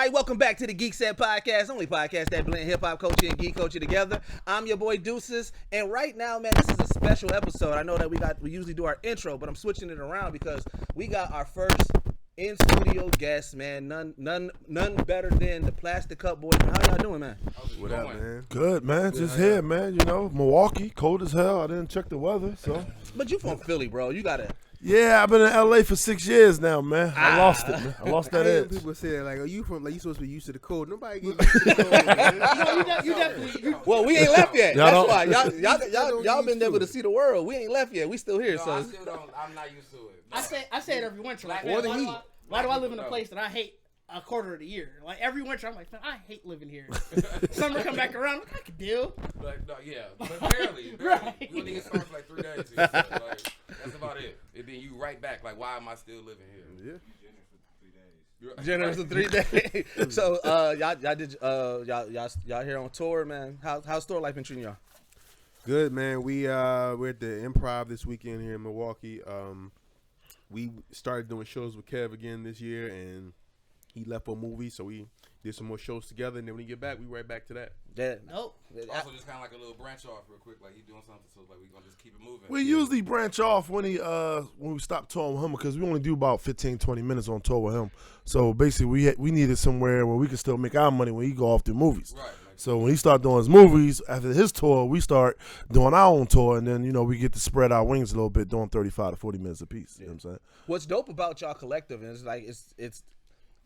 everybody. Welcome back to the Geekset podcast, only podcast that blend hip-hop culture and geek culture together. I'm your boy Deuces, and right now, man, this is a special episode. I know that we usually do our intro, but I'm switching it around because we got our first in-studio guest, man. None better than the Plastic Cup Boyz. How y'all doing, man? What up, man? Good, man. Just here, man. You know, Milwaukee, cold as hell. I didn't check the weather, so. But you from Philly, bro. You gotta. Yeah, I've been in LA for 6 years now, man. I lost it, man. I lost that edge. People say that, like, "Are you from? Like, you supposed to be used to the cold?" Nobody get used to the cold, man. You definitely. Well, we ain't left yet. Y'all That's don't- why y'all been able to see the world. We ain't left yet. We still here. No, So I still don't. I'm not used to it. I say it every winter. Like, Or man, the heat. why do I live in a place that I hate a quarter of the year? Like every winter, I'm like, man, I hate living here. Summer come back around, I can deal. Like, no, yeah, but barely. Right. You only get started for like 3 days. Here, so, like, that's about it. And then you right back. Like, why am I still living here? Yeah. generous of 3 days. So y'all here on tour, man. How's store life been treating y'all? Good, man. We're at the Improv this weekend here in Milwaukee. We started doing shows with Kev again this year, and he left for movies, so we did some more shows together. And then when we get back, we right back to that. Yeah. Nope. Also, just kind of like a little branch off real quick. Like, you doing something, so like we gonna just keep it moving. We usually branch off when we stop touring with him because we only do about 15, 20 minutes on tour with him. So basically, we needed somewhere where we can still make our money when he go off to movies. Right. So when he start doing his movies, after his tour, we start doing our own tour, and then, you know, we get to spread our wings a little bit, doing 35 to 40 minutes a piece. You know what I'm saying? What's dope about y'all collective is like it's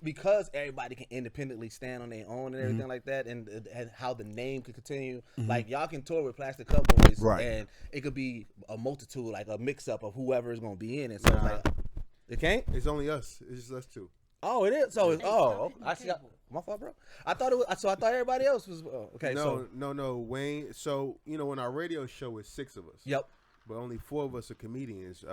because everybody can independently stand on their own and everything like that, and how the name could continue. Like, y'all can tour with Plastic Cup Boyz, Right. and it could be a multitude, like a mix-up of whoever is gonna be in it. So it's like, it can't. It's only us. It's just us two. Oh, it is. So it's I see. My fault, bro. I thought I thought everybody else was okay. No, Wayne. So, you know, when our radio show is 6 of us. Yep. But only 4 of us are comedians.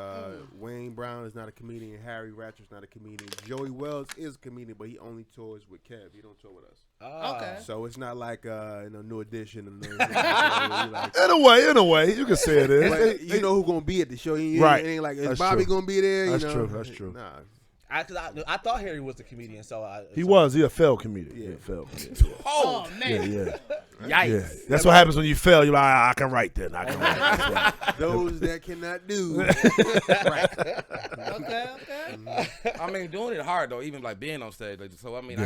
Wayne Brown is not a comedian. Harry Ratcher's not a comedian. Joey Wells is a comedian, but he only tours with Kev. He don't tour with us. Okay. So it's not like New Edition. In a way, you can say it is. Like, you know who's gonna be at the show. Right. It ain't like, is That's Bobby true. gonna be there? That's you know? true. That's true. Nah. I thought Harry was a comedian, so He was. He a failed comedian. Yeah. He a failed comedian. Oh man. Yeah. Yikes. Yeah. That's what happens when you fail. You're like, I can write then. I can write. That's right. Those that cannot do. Okay. I mean, doing it hard though, even like being on stage. Like, so I mean,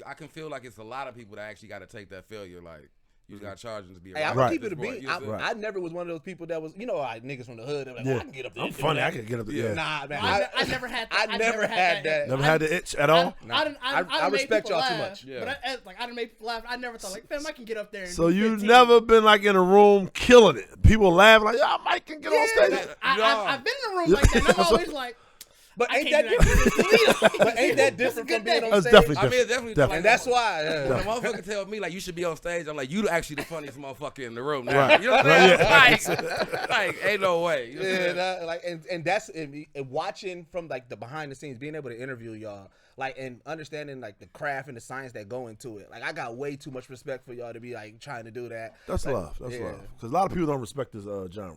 I can feel like it's a lot of people that actually got to take that failure. Like, you just got to charge them to be. Hey, I'm right gonna keep it a at this beat. point, you know? I never was one of those people that was, you know, like niggas from the hood. They're like, Yeah. I can get up there. I'm funny. I can get up there. Yeah. Nah, man. I never had that. I never had that. Never had the itch at all? I respect y'all too much. Yeah. But I didn't make people laugh. I never thought, like, fam, I can get up there. And So do you 15. never been like in a room killing it. People laugh like, yeah, Mike can get on stage. I've been in a room like that. And I'm always like, But I ain't can't that do that. different? But ain't that different That's a from good being day. on That's stage? definitely I mean, different. it's definitely. Definitely. And that's why. When a motherfucker tell me like you should be on stage, I'm like, you actually the funniest motherfucker in the room. Now. Right. You know what I'm saying? Like, ain't no way. You know what I'm saying? Yeah, like and that's and watching from like the behind the scenes, being able to interview y'all, like, and understanding like the craft and the science that go into it. Like, I got way too much respect for y'all to be like trying to do that. That's like, love. That's yeah. love. Because a lot of people don't respect this genre.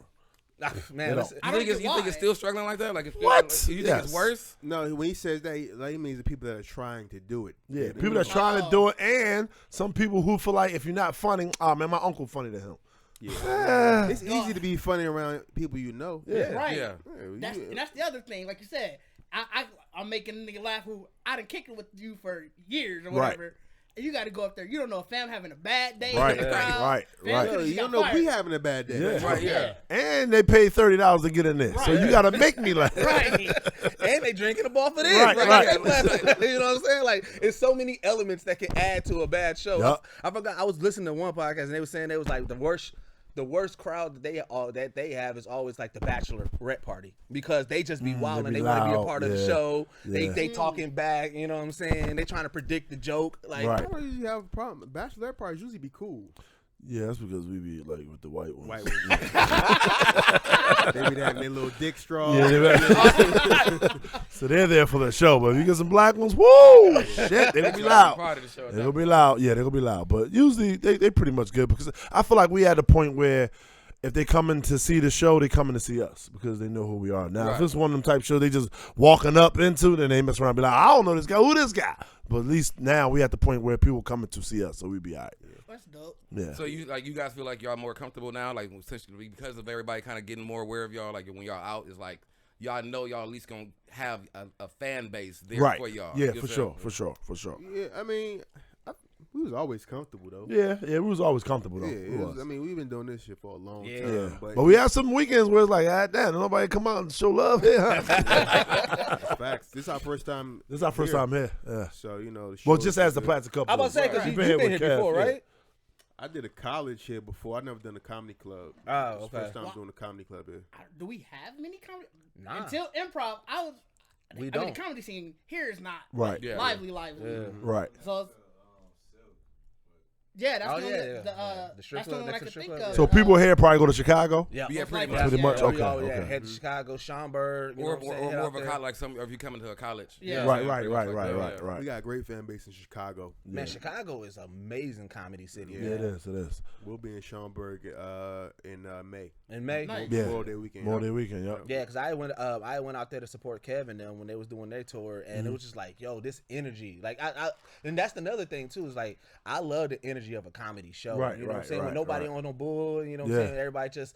Man, You know. listen, I You don't think get it's still struggling like that? Like, it's What? Like, you think Yes. it's worse? No, when he says that, he means the people that are trying to do it. Yeah, people that's trying to do it, and some people who feel like if you're not funny, man, my uncle funny to him. Yeah. It's easy to be funny around people you know. Yeah. right. Yeah. And that's the other thing. Like you said, I'm making a nigga laugh who I done kicked it with you for years or whatever. And you got to go up there. You don't know if fam having a bad day Right, in the crowd. right, Fam right. could've You just don't got know if we fired. having a bad day. Yeah. Right, yeah. And they paid $30 to get in there, so you got to make me laugh. Right. and they drinking them off of this. Right, right. You know what I'm saying? Like, it's so many elements that can add to a bad show. Yup. I forgot. I was listening to one podcast and they were saying they was like the worst crowd that they have is always like the bachelorette party, because they just be wild and be they want to be a loud, part of the yeah, show. yeah. They talking back. You know what I'm saying? They trying to predict the joke. Like, Right. I don't usually have a problem. Bachelorette parties usually be cool. Yeah, that's because we be like with the white ones. White They be having their little dick straw. Yeah, so they're there for the show, but if you get some black ones, woo, shit, they gonna be loud. Part of the show. They gonna be loud. Yeah, they gonna be loud. But usually they pretty much good, because I feel like we at a point where if they coming to see the show, they coming to see us because they know who we are. Now, if Right. it's one of them type shows they just walking up into, then they mess around and be like, I don't know this guy. Who this guy? But at least now we at the point where people coming to see us, so we be all right. That's dope. Yeah. So you guys feel like y'all more comfortable now, like essentially because of everybody kind of getting more aware of y'all. Like when y'all out, it's like y'all know y'all at least gonna have a fan base there Right. for y'all. Yeah, You for feel sure, me? for sure. Yeah, I mean, we was always comfortable though. Yeah, we was always comfortable though. Yeah, We was. I mean, we've been doing this shit for a long Yeah. time. Yeah, But but we had some weekends where it's like, damn, nobody come out and show love here. Huh? it's facts. This is our first time. This is our first time here. Yeah. So the Well, show just is as the good. Plastic Cup I'm about to say Boyz. because You you've been here with Kev, before, yeah. right? I did a college here before. I never done a comedy club. Oh, It's the okay. First time doing a comedy club here. Do we have many comedy? Nah. Until improv, We I mean, don't. the comedy scene here is not Right. Yeah. lively. Yeah. Right. So, yeah, that's Oh, the yeah, only, yeah. The The strip that's the club only one I next can to strip think club, of. So people here probably go to Chicago. Yeah, Yeah, Most pretty likely. much. Pretty much, Yeah, okay, we all, okay. head to Chicago, Schaumburg, you know Or what I'm saying? Head more out of a there. college, like some if you coming to a college. Yeah. Right, Yeah, right, pretty right, much right, like right, that. right. We got a great fan base in Chicago. Man, Chicago is an amazing comedy city. Yeah, man. it is. It is. We'll be in Schaumburg in May. In May. Nice. Yeah. Memorial Day weekend. More than weekend. Yep. Yeah, because I went out there to support Kev and them when they was doing their tour, and it was just like, yo, this energy. Like I and that's another thing too, is like I love the energy of a comedy show. Right, You know what I'm right, saying? When right, nobody right. on no bull, you know what Yeah. I'm saying? Everybody just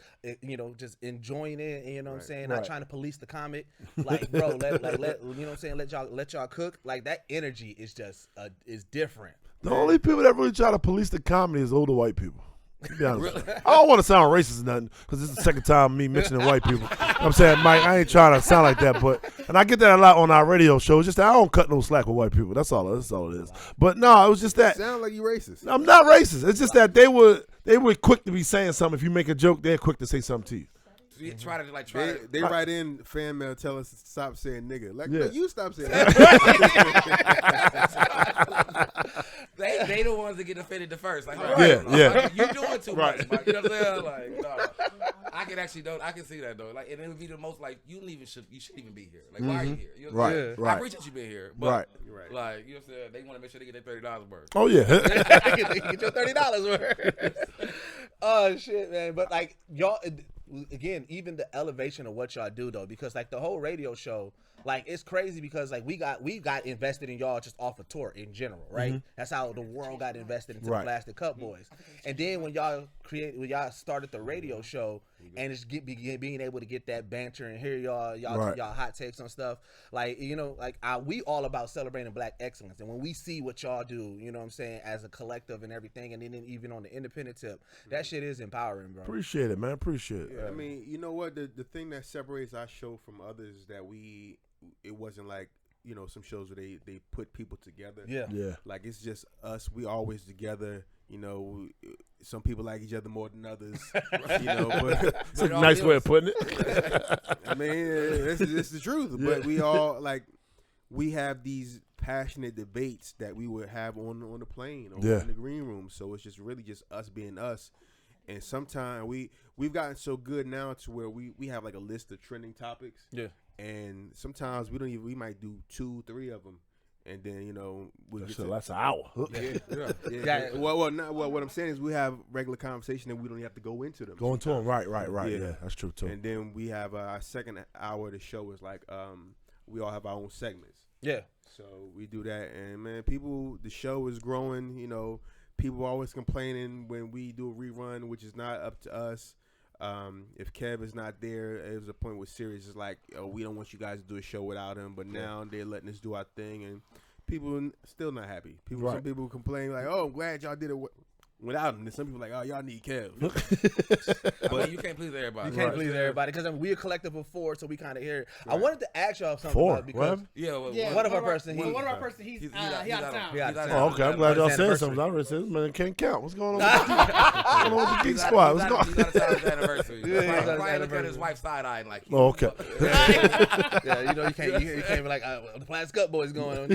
just enjoying it, you know what I'm saying? Not right. trying to police the comic. Like, bro, let you know what I'm saying, let y'all cook. Like that energy is just is different. The only people that really try to police the comedy is older white people. To be honest. I don't want to sound racist or nothing because this is the second time me mentioning white people. You know what I'm saying, Mike, I ain't trying to sound like that, and I get that a lot on our radio show. It's just that I don't cut no slack with white people. That's all it is. But no, it was just that. Sound like you racist. I'm not racist. It's just that they were quick to be saying something. If you make a joke, they're quick to say something to you. So you try to They write in fan mail, tell us to stop saying nigga. Like, Yeah. no, you stop saying that. They the ones that get offended the first. Like, Yeah, yeah. Like, you doing too Right. much. Like, you know what I'm saying? Like, no. I can see that though. Like, and it would be the most like you shouldn't even be here. Like, why are you here? You know what I'm Right, saying? right. I appreciate you being here, but Right. like you know what I'm saying, they want to make sure they get their $30 worth. Oh yeah. Get your $30 worth. Oh shit, man! But like y'all, again, even the elevation of what y'all do though, because like the whole radio show, like it's crazy because like we got invested in y'all just off a tour in general, right? That's how the world got invested into Right. the Plastic Cup Boyz. And then when y'all started the radio show and it's being able to get that banter and hear y'all Right. hot takes on stuff, like we all about celebrating Black excellence. And when we see what y'all do, you know what I'm saying, as a collective and everything, and then even on the independent tip, that shit is empowering, bro. Appreciate it, man. Appreciate it. I mean, you know what? The thing that separates our show from others is that it wasn't like, some shows where they put people together. Yeah. Like, it's just us. We always together. Some people like each other more than others. But It's a nice way of putting it. I mean, it's the truth. But we all we have these passionate debates that we would have on the plane or Yeah. in the green room. So it's just really just us being us. And sometimes we've gotten so good now to where we have like a list of trending topics. Yeah. And sometimes we might do 2-3 of them. And then, we get to, That's an hour. yeah. Well, what I'm saying is we have regular conversation and we don't have to go into them. Going to them. Right. Yeah. Yeah, that's true too. And then we have our second hour of the show is like we all have our own segments. Yeah. So we do that, and man, the show is growing. People are always complaining when we do a rerun, which is not up to us. If Kev is not there, it was a point where Sirius is like, we don't want you guys to do a show without him. But now they're letting us do our thing, and people still not happy. Some people complain like, oh, I'm glad y'all did it without him. And some people like, oh, y'all need Kev. But you can't please everybody. You can't please everybody because we're a collective of 4, so we kind of hear it. I wanted to ask y'all something 4. about because Yeah, one of our person, he's out of town. he out of town. Oh, okay. I'm glad y'all said Anniversary. something. I already said this man can't count. What's going on? What's going on with the Geek Squad? What's going He's out of town his anniversary. Yeah, he's out of Probably look at anniversary. his wife side eyeing like. Oh, okay. Yeah, you can't be like the Plastic Cup Boyz going on.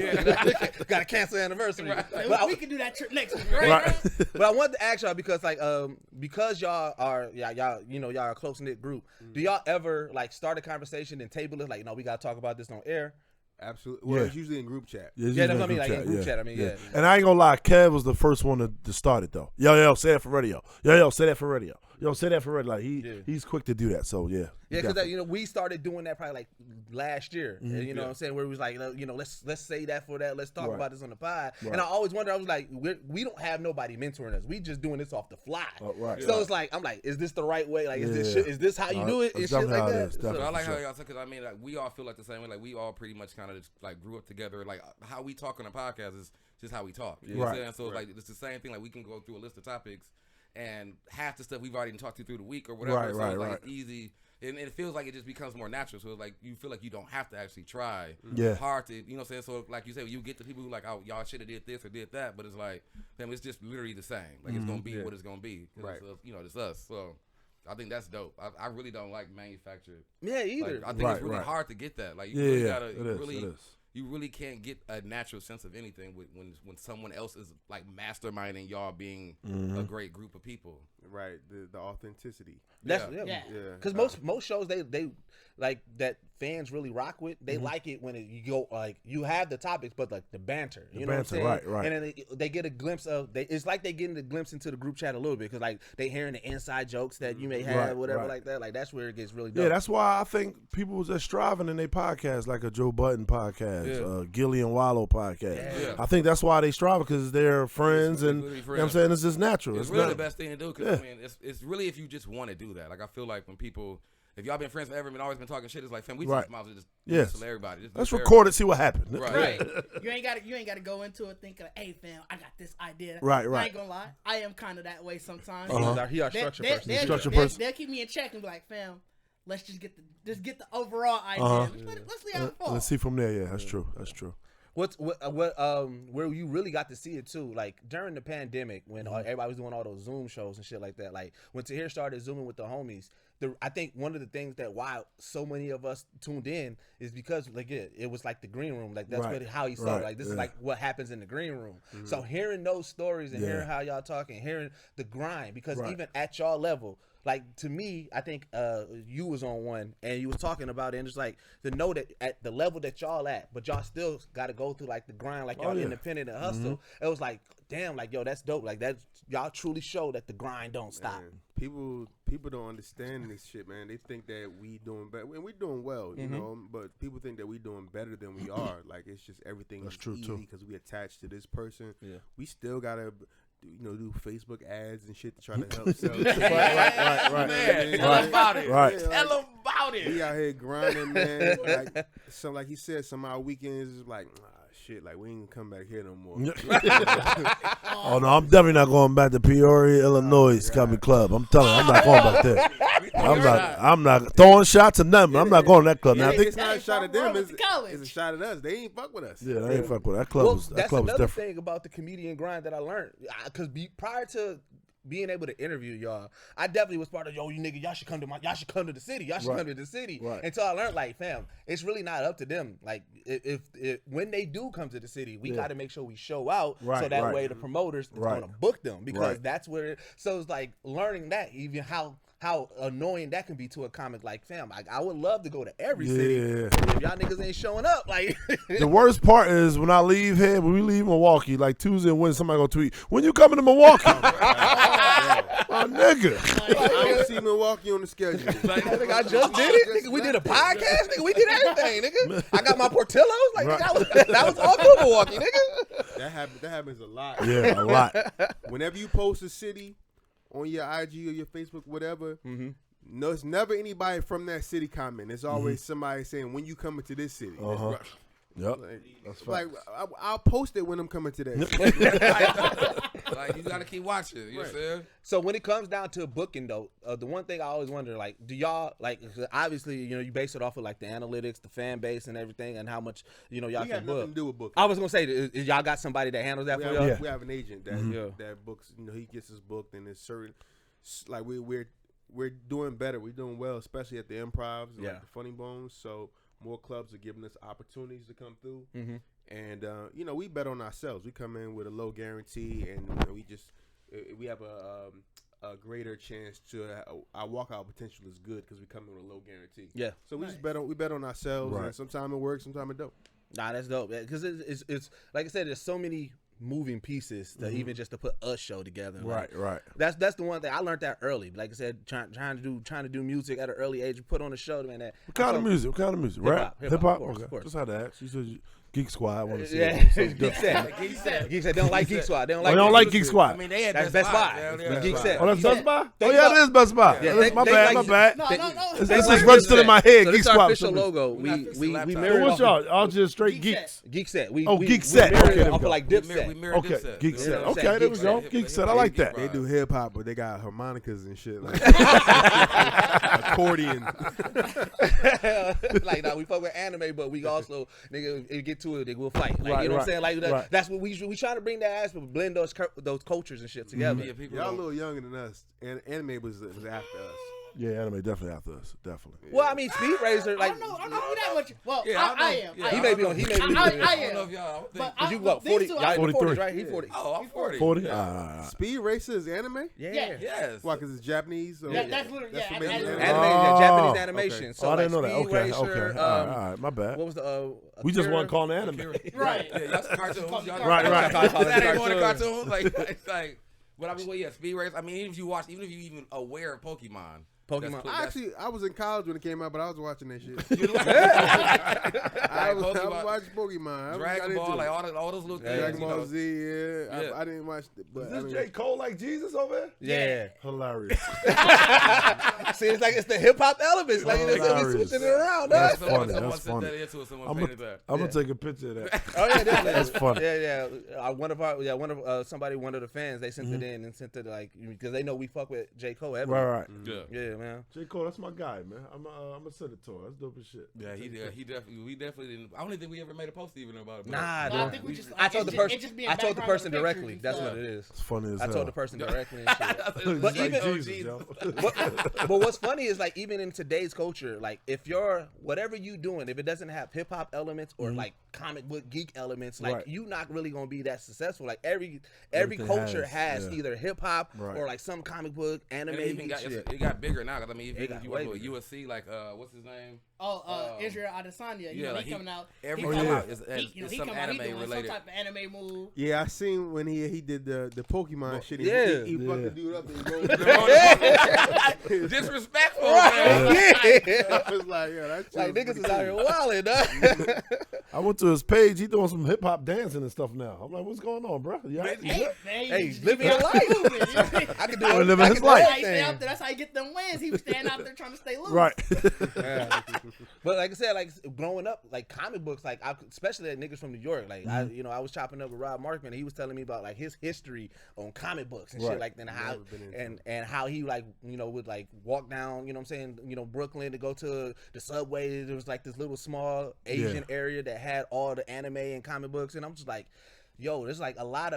Got to cancel anniversary. But We can do that trip next week, Right. right? But I wanted to ask y'all because y'all are y'all are a close knit group. Do y'all ever like start a conversation and table it like, no, we gotta talk about this on air? Absolutely. Well, Yeah. it's usually in group chat. Yeah, that's what I mean, like in group chat. I mean, yeah. And I ain't gonna lie, Kev was the first one to start it though. Yo, say that for radio. Yo, say that for radio. Yo, say that for real. Like he's quick to do that. So yeah. Yeah, because we started doing that probably like last year. And, you know what I'm saying? Where we was like, let's say that for that. Let's talk about this on the pod. Right. And I always wonder. I was like, we don't have nobody mentoring us. We just doing this off the fly. So it's like, I'm like, is this the right way? Like, is this how you do it? And shit like that. So I like how y'all said, because I mean, like, we all feel like the same way. Like, we all pretty much kind of like grew up together. Like, how we talk on the podcast is just how we talk. You know what I'm saying? So like, it's the same thing. Like, we can go through a list of topics, and half the stuff we've already talked through the week or whatever. So it's like it's easy. And it feels like it just becomes more natural. So it's like you feel like you don't have to actually try hard to, you know what I'm saying? So like you said, you get the people who like, oh, y'all should have did this or did that. But it's like, damn, it's just literally the same. Like it's going to be what it's going to be. Right. It's us. So I think that's dope. I really don't like manufactured. Yeah, either. Like, I think it's really hard to get that. Like you really got to, you really can't get a natural sense of anything when someone else is like masterminding y'all being a great group of people. Right, the authenticity. That's because most shows they like that fans really rock with. They like it when you go like you have the topics, but like the banter. You know what I'm saying? Right. And then they get a glimpse of. It's like they getting a glimpse into the group chat a little bit because like they hearing the inside jokes that you may have, whatever like that. Like that's where it gets really dope. Yeah, that's why I think people are striving in their podcast, like a Joe Budden podcast, Gilly and Wallow podcast. Yeah. I think that's why they strive because they're friends, and you know what I'm saying, it's just natural. It's really the best thing to do because I mean, it's really if you just want to do that. Like I feel like when people. If y'all been friends forever and always been talking shit, it's like, fam, we just might as well just tell everybody. Let's record it, see what happens. Right. You ain't got to go into it thinking, hey, fam, I got this idea. Right. I ain't gonna lie, I am kind of that way sometimes. He our structure person. They'll keep me in check and be like, fam, let's just get the overall idea. Let's see how it falls. Let's see from there. Yeah, that's true. Where you really got to see it too, like during the pandemic when everybody was doing all those Zoom shows and shit like that. Like when Tahir started Zooming with the homies, I think one of the things that why so many of us tuned in is because like it was like the green room, like that's really how he saw it. Like this is like what happens in the green room. So hearing those stories and hearing how y'all talking, hearing the grind, because even at y'all level. Like to me, I think you was on one and you was talking about it, and it's like to know that at the level that y'all at, but y'all still got to go through like the grind, like y'all independent and hustle. It was like, damn, like yo, that's dope. Like that, y'all truly show that the grind don't stop. Man, people don't understand this shit, man. They think that we doing better, and we doing well, you know. But people think that we doing better than we are. Like it's just everything is easy because we attached to this person. Yeah. We still gotta. Do Facebook ads and shit to try to help sell. Right. Man, tell them about it. Right. Tell them about it. We out here grinding, man. Like he said, some of our weekends is like, shit, like we ain't come back here no more. Oh no, I'm definitely not going back to Peoria, Illinois Comedy Club. I'm telling you, I'm not going back there. I'm not throwing shots at nothing. I'm not going to that club. Now, it's not a shot at them. It's a shot at us. They ain't fuck with us. Yeah, they ain't fuck with us. That club was different. That's another thing about the comedian grind that I learned. Because prior to being able to interview y'all, I definitely was part of you nigga. Y'all should come to the city. Y'all should come to the city. Right. Until I learned, like, fam, it's really not up to them. Like, if when they do come to the city, we got to make sure we show out so that way the promoters is going to book them because that's where. So it's like learning that even how annoying that can be to a comic. Like, fam, I would love to go to every city. But if y'all niggas ain't showing up, like the worst part is when I leave here, when we leave Milwaukee, like Tuesday and Wednesday, somebody gonna tweet, when you coming to Milwaukee? My nigga. I don't see Milwaukee on the schedule. Like, nigga, I just did it. Nigga, we did a podcast. Nigga, we did everything. Nigga, I got my Portillos. Like, nigga, that was all through Milwaukee. Nigga, that happens a lot. Yeah, a lot. Whenever you post a city on your IG or your Facebook, whatever, no, it's never anybody from that city comment. It's always somebody saying, when you coming to this city. Yep. Like I'll post it when I'm coming to that. Like you gotta keep watching. You know what I'm saying? So when it comes down to booking, though, the one thing I always wonder, like, do y'all like? Obviously, you base it off of like the analytics, the fan base, and everything, and how much y'all we can got book. Nothing to do with booking. I was gonna say, is y'all got somebody that handles that for y'all? We have an agent that books. He gets us booked, and it's certain like we're doing better. We're doing well, especially at the improvs, like the Funny Bones. So. More clubs are giving us opportunities to come through, and we bet on ourselves. We come in with a low guarantee, and we have a greater chance to our walkout potential is good because we come in with a low guarantee. Yeah, so we just bet on ourselves, and sometimes it works, sometimes it don't. Nah, that's dope because it's like I said, there's so many moving pieces to even just to put a show together. Like, Right. That's the one thing I learned that early. Like I said, trying to do music at an early age, put on a show, man. What kind of music? Rap? Hip-hop, Hip-hop? of Okay. course. Just had to ask. You said Geek Squad. I want to see Yeah, it. Geekset. They don't like Geek Squad. They don't They like. don't like Geek Squad. I mean, they had That's Best Buy. Geekset. Oh, that's Best Buy? They Oh, yeah, like- it is Best Buy. Yeah, My bad. No. This They is like registered in Geekset. my head. So Geek this our Squad. official logo. We're not We fixing laptops. married What's off y'all? Y'all just straight Geekset. geeks. Geekset. Geekset. We married Okay, there we off of go. like We Dipset. mirrored Okay, Dipset. Geekset. You know what I'm Okay, there we go. Geekset. Geekset. I like that. They do hip hop, but they got harmonicas and shit, like accordion. Like, nah, we fuck with anime, but we also, nigga, if you get to it, they will fight. Like, Right, you know what right, I'm saying? Like, right. that's what we try to bring that aspect, blend those cultures and shit together. Yeah, people Y'all a don't- little younger than us, and anime was after us. Yeah, anime definitely after us. Definitely. Well, I mean, Speed Racer, like, I don't know you that much. Well, Yeah, I know. I am. Yeah, he I may don't be know. on. He may be. I I am. don't know if y'all But think. I- You what? these 40? two Y'all are- in the 40s, 43. right? He 40. Oh, I'm 40. 40? Yeah. Speed Racer is anime? Yeah. Yes. Why? Because it's Japanese? Or That's literally That's yeah. what makes it Anime, anime. yeah, Oh, Japanese animation. okay. So Oh, I like didn't know that. Speed Okay, Racer, okay. All right. My bad. What was the? We just Akira? want to call them anime. Right. Yeah, y'all some cartoons. Y'all Right. That ain't one of Cartoons. cartoons. Like, but I mean, well, yeah, Speed Race. I mean, even if you even aware of Pokemon. Pokemon. I was in college when it came out, but I was watching that shit. Like I was Pokemon, watching Pokemon. Dragon Ball, like all those little things. Dragon you Ball know. Z. Yeah, Yeah. I didn't watch it, but Is I this mean, J. Cole like Jesus over Yeah. Hilarious. See, it's like it's the hip hop elements. Like it's Hilarious. we switching it around. That's Dog. funny. Someone That's sent funny. that into it. Someone I'm painted that. gonna take a picture of that. Oh yeah, definitely. That's funny. Yeah. One of somebody, one of the fans, they sent it in and sent it like because they know we fuck with J. Cole. Heavily. Right. Yeah. Yeah, man. J. Cole, that's my guy, man. I'm a senator. That's dope as shit. Yeah, we definitely didn't. I don't think we ever made a post even about it. Nah, No, I dog. think we just. I told the person. It just be in I told the background person pictures directly. and That's stuff. what it is. It's funny as I hell. told the person directly. And shit. But even- Jesus, yo. but what's funny is like even in today's culture, like if you're whatever you doing, if it doesn't have hip hop elements or like comic book geek elements, like Right. you not really gonna be that successful. Like every Everything culture has yeah. either hip hop Right. or like some comic book And anime it even geek got shit. it got bigger now. Cause I mean, It if got you way went to bigger. USC, like what's his name? Israel Adesanya. You Yeah, know, like he coming out. Every he time come out out. is He some come out. He anime doing some related. type of anime move. yeah, I seen when he did the Pokemon shit. He yeah. fucked Yeah. the dude up and he rolled. Disrespectful, Right. man. Yeah. I was like, yeah, that shit Like was niggas is pretty out here cool. wilding, dog. I went to his page. He doing some hip hop dancing and stuff now. I'm like, what's going on, bro? Yeah. Hey, living your life. I can do Oh, it. living I his can do life. He stay everything. out there. That's how you get them wins. He was staying out there trying to stay loose. Right. Yeah. But like I said, like growing up, like comic books, like especially that niggas from New York, like I was chopping up with Rob Markman, and he was telling me about like his history on comic books and Right. shit, like then how and how he like would like walk down, you know what I'm saying, Brooklyn to go to the subway. There was like this little small Asian area that had all the anime and comic books, and I'm just like, yo, there's a lot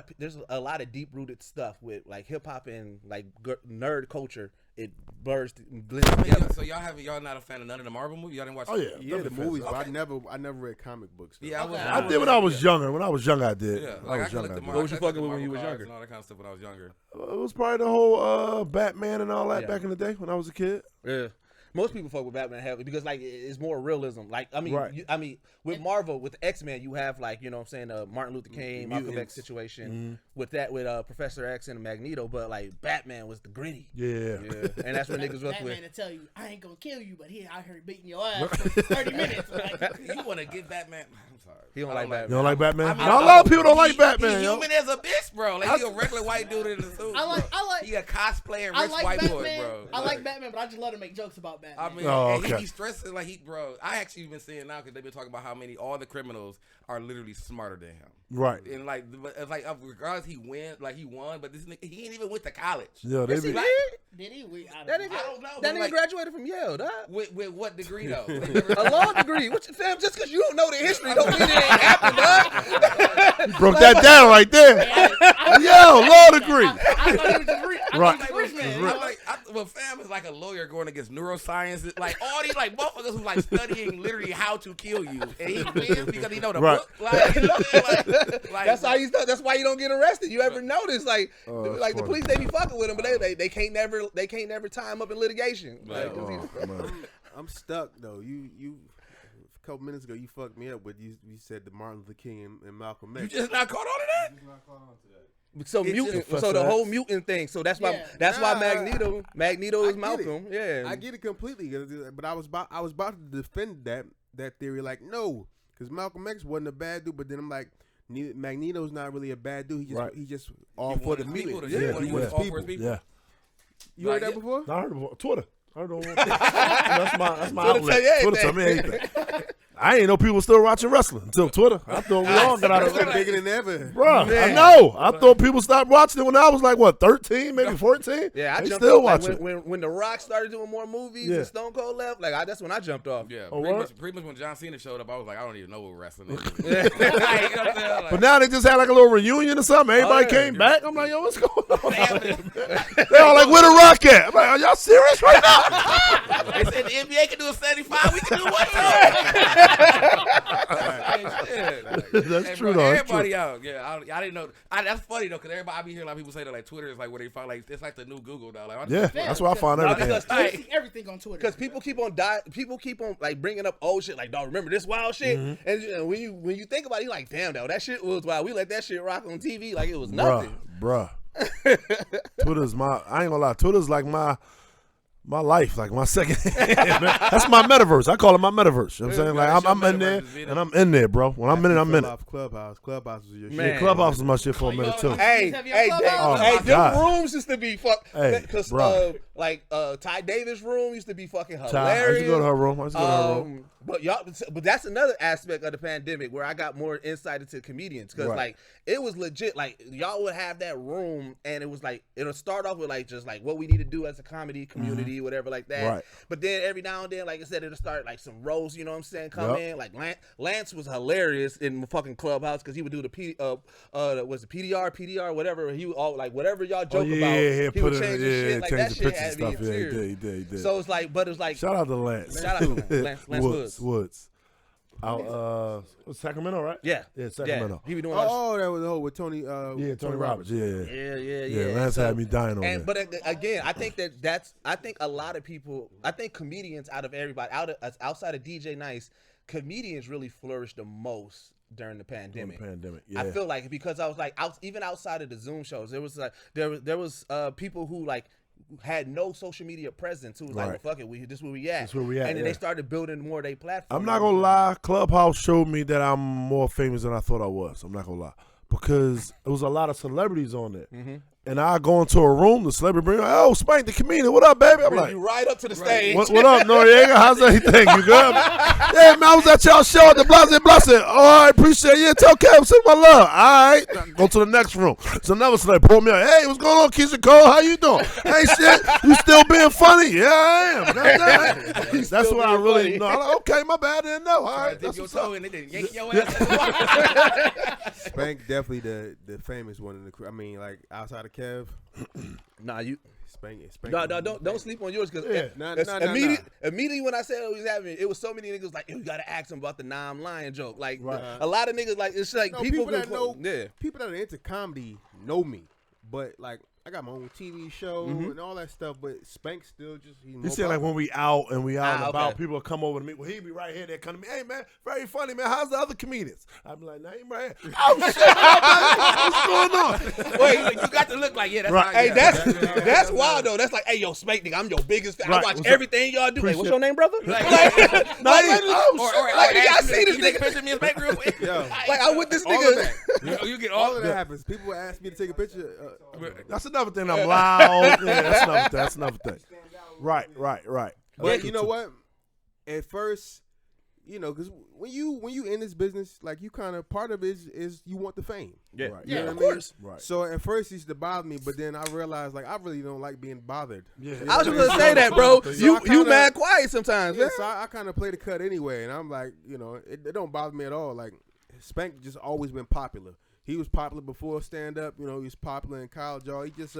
of deep rooted stuff with like hip hop and like nerd culture. It blends together. So y'all not a fan of none of the Marvel movies? Y'all didn't watch? Oh yeah. Yeah, the definitely movies, fans. but I never read comic books. Though. Yeah, I was. Okay. I did when I was younger. When I was young, I did. Yeah, I was young. I collected did. What was you I fucking collected with when you Marvel was cards younger? And all that kind of stuff when I was younger. It was probably the whole Batman and all that Yeah. back in the day when I was a kid. Yeah. Most people fuck with Batman heavily because like it's more realism. Like I mean, Right. with Marvel, with X-Men, you have like you know what I'm saying Martin Luther King, Malcolm X Mutants. situation with Professor X and Magneto. But like Batman was the gritty. Yeah. Yeah, and that's what niggas was Batman with. to tell you, I ain't gonna kill you, but he out here beating your ass for 30 minutes. Like, You want to get Batman? I'm sorry. He don't I like Batman. You don't like Batman? I mean, a lot of people don't like Batman, He yo. human as a bitch, bro. Like he a regular white dude in a suit. I like He a cosplaying I rich like white Batman. boy, bro. I like Batman, but I just love to make jokes about Batman. I mean, Oh, and okay. he be stressing like bro. I actually been seeing now because they've been talking about how many all the criminals are literally smarter than him. Right. And like, it's like regardless he won, but this nigga he ain't even went to college. Yeah, they Yes, he be. did. Did he? That I don't know. nigga, that but nigga like, graduated from Yale, dog. with what degree though? A law degree. What you fam? Just because you don't know the history don't mean it ain't happened, dog. Broke that down right there. Yo, law degree. I thought he was just rich. I Right. thought he was rich, man. Well, fam is like a lawyer going against neuroscience. Like all these like motherfuckers who like studying literally how to kill you, and he wins because he know the Right. book. Like, you know what I'm saying? Like, That's how that's why you don't get arrested. You ever notice like that's like the funny. police they be fucking with him, but they can't never tie him up in litigation. Like, 'cause he- Oh, man. I'm stuck though. You couple minutes ago, you fucked me up with you said the Martin Luther King and Malcolm X. You just not caught on to that? So mutant, so the whole mutant thing. So that's why Magneto is Malcolm. Yeah, I get it completely. But I was about to defend that theory. Like, no, because Malcolm X wasn't a bad dude. But then I'm like, Magneto's not really a bad dude. He just all for the mutant. Yeah, he wants people. Yeah. You heard that before? I heard it before. Twitter. I heard it that's my outlet. Twitter tell me anything. I ain't know people still watching wrestling until Twitter. I thought we all got out of it. Bigger than ever. Bro, I know. I thought people stopped watching it when I was like, 13, maybe 14? Yeah, I they jumped still off, watching when The Rock started doing more movies and Stone Cold left, that's when I jumped off. Yeah, Oh, pretty much when John Cena showed up, I was like, I don't even know what wrestling is. But now they just had like a little reunion or something. Everybody came back. I'm like, yo, what's going on? They all like, where The Rock at? I'm like, are y'all serious right now? They said the NBA can do a 75, we can do one too. That's true though. Everybody out. Yeah, I didn't know. That's funny though, because everybody I be hearing a lot of people say that like Twitter is like where they find like it's like the new Google now. Like, That's where I find everything. You see everything on Twitter. Because people keep on like bringing up old shit. Like, dog, remember this wild shit? Mm-hmm. And when you think about it, you're like, damn, though, that shit was wild. We let that shit rock on TV like it was nothing. Bruh. Twitter's I ain't gonna lie. Twitter's like my life, like my second. That's my metaverse. I call it my metaverse. You know what I'm saying? Like I'm in there, and I'm in there, bro. When I'm in it, I'm in it. Clubhouse is your Man. shit. Clubhouse is my shit for a minute too. Hey, them rooms used to be because Ty Davis' room used to be fucking hilarious. I used to go to her room. But that's another aspect of the pandemic where I got more insight into comedians because like it was legit. Like y'all would have that room and it was like it'll start off with like just like what we need to do as a comedy community, whatever like that. Right. But then every now and then, like I said, it'll start like some roast. You know what I'm saying? Come in like Lance was hilarious in the fucking Clubhouse because he would do the was it PDR, whatever. He would all like whatever y'all joke about. He would change the shit. Like that shit had me in tears. He did. So it's like, but it's like shout out to Lance. Shout out to Lance Woods. Out Sacramento, right? Yeah, Sacramento. He be doing that was the whole with Tony. Tony Roberts. Yeah. Lance had me dying on that. But again, I think I think a lot of people, I think comedians out of everybody, outside of DJ Nice, comedians really flourished the most during the pandemic. I feel like because I was like even outside of the Zoom shows, there was like there was people who like had no social media presence who was like, well, fuck it, this is where we at. And then they started building more of their platform. I'm not gonna lie, Clubhouse showed me that I'm more famous than I thought I was. I'm not gonna lie. Because there was a lot of celebrities on there. And I go into a room, the celebrity bring, oh, Spank the comedian, what up, baby? I'm like, you right up to the stage. What up, Noriega? How's everything? You good? Yeah, man, I was at y'all show at the Blase. Oh, I appreciate it. It's okay. I'm sending my love. All right. Go to the next room. So another celebrity pulled me up. Hey, what's going on, Keisha Cole? How you doing? Hey, shit, you still being funny? Yeah, I am. That's what I really know. I'm like, okay, my bad. I didn't know. All right. That's what's up. And they didn't yank your ass. Spank definitely the famous one in the crew. I mean, like outside of Kev. Nah, you Spank. No, don't sleep on yours because immediately when I said it was happening, it was so many niggas like, you gotta ask them about the Na'im Lynn joke. Like a lot of niggas like it's like people that know people that are into comedy know me, but like I got my own TV show and all that stuff, but Spank still just he said like when we out and about, people will come over to me. Well, he be right here. They come to me. Hey man, very funny man. How's the other comedians? I be like, nah, he right here. Oh shit, what's going on? Wait, you got to look like that's right. Hey, that's wild though. That's like, hey yo, Spank nigga, I'm your biggest fan. I watch everything y'all do. Hey, what's your name, brother? I see this nigga. Picture me and Spank real quick. Like I with this nigga. You get all of that happens. People ask me to take a picture. That's another thing. I'm loud. Yeah, that's another thing. Right. But you know what? At first, you know, because when you in this business, like you kind of part of it is you want the fame. Yeah, right. Yeah, of course. Right. So at first it used to bother me, but then I realized like I really don't like being bothered. Yeah. I was just gonna say that, bro. You mad quiet sometimes. Yeah, so I kind of play the cut anyway, and I'm like, you know, it don't bother me at all. Like Spank just always been popular. He was popular before stand-up. You know, he was popular in college. He just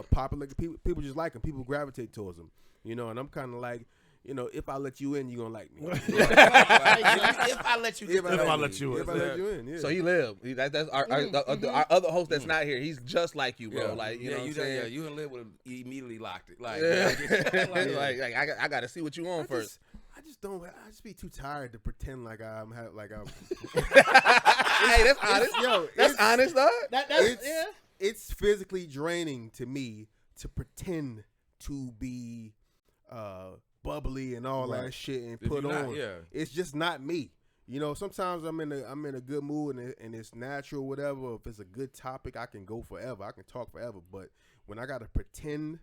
popular. People just like him. People gravitate towards him. You know, and I'm kind of like, you know, if I let you in, you're going to like me. If I let you in. Yeah. So he lived. That's our other host that's not here. He's just like you, bro. Like, you know what I'm saying? Yeah, you and Liv would have immediately locked it. Like, like I got to see what you on first. don't. I just be too tired to pretend like I'm. Hey, that's honest. Yo, That's honest, dog. It's physically draining to me to pretend to be bubbly and all that shit and put on. It's just not me. You know, sometimes I'm in a good mood and it's natural, whatever. If it's a good topic, I can go forever. I can talk forever. But when I gotta pretend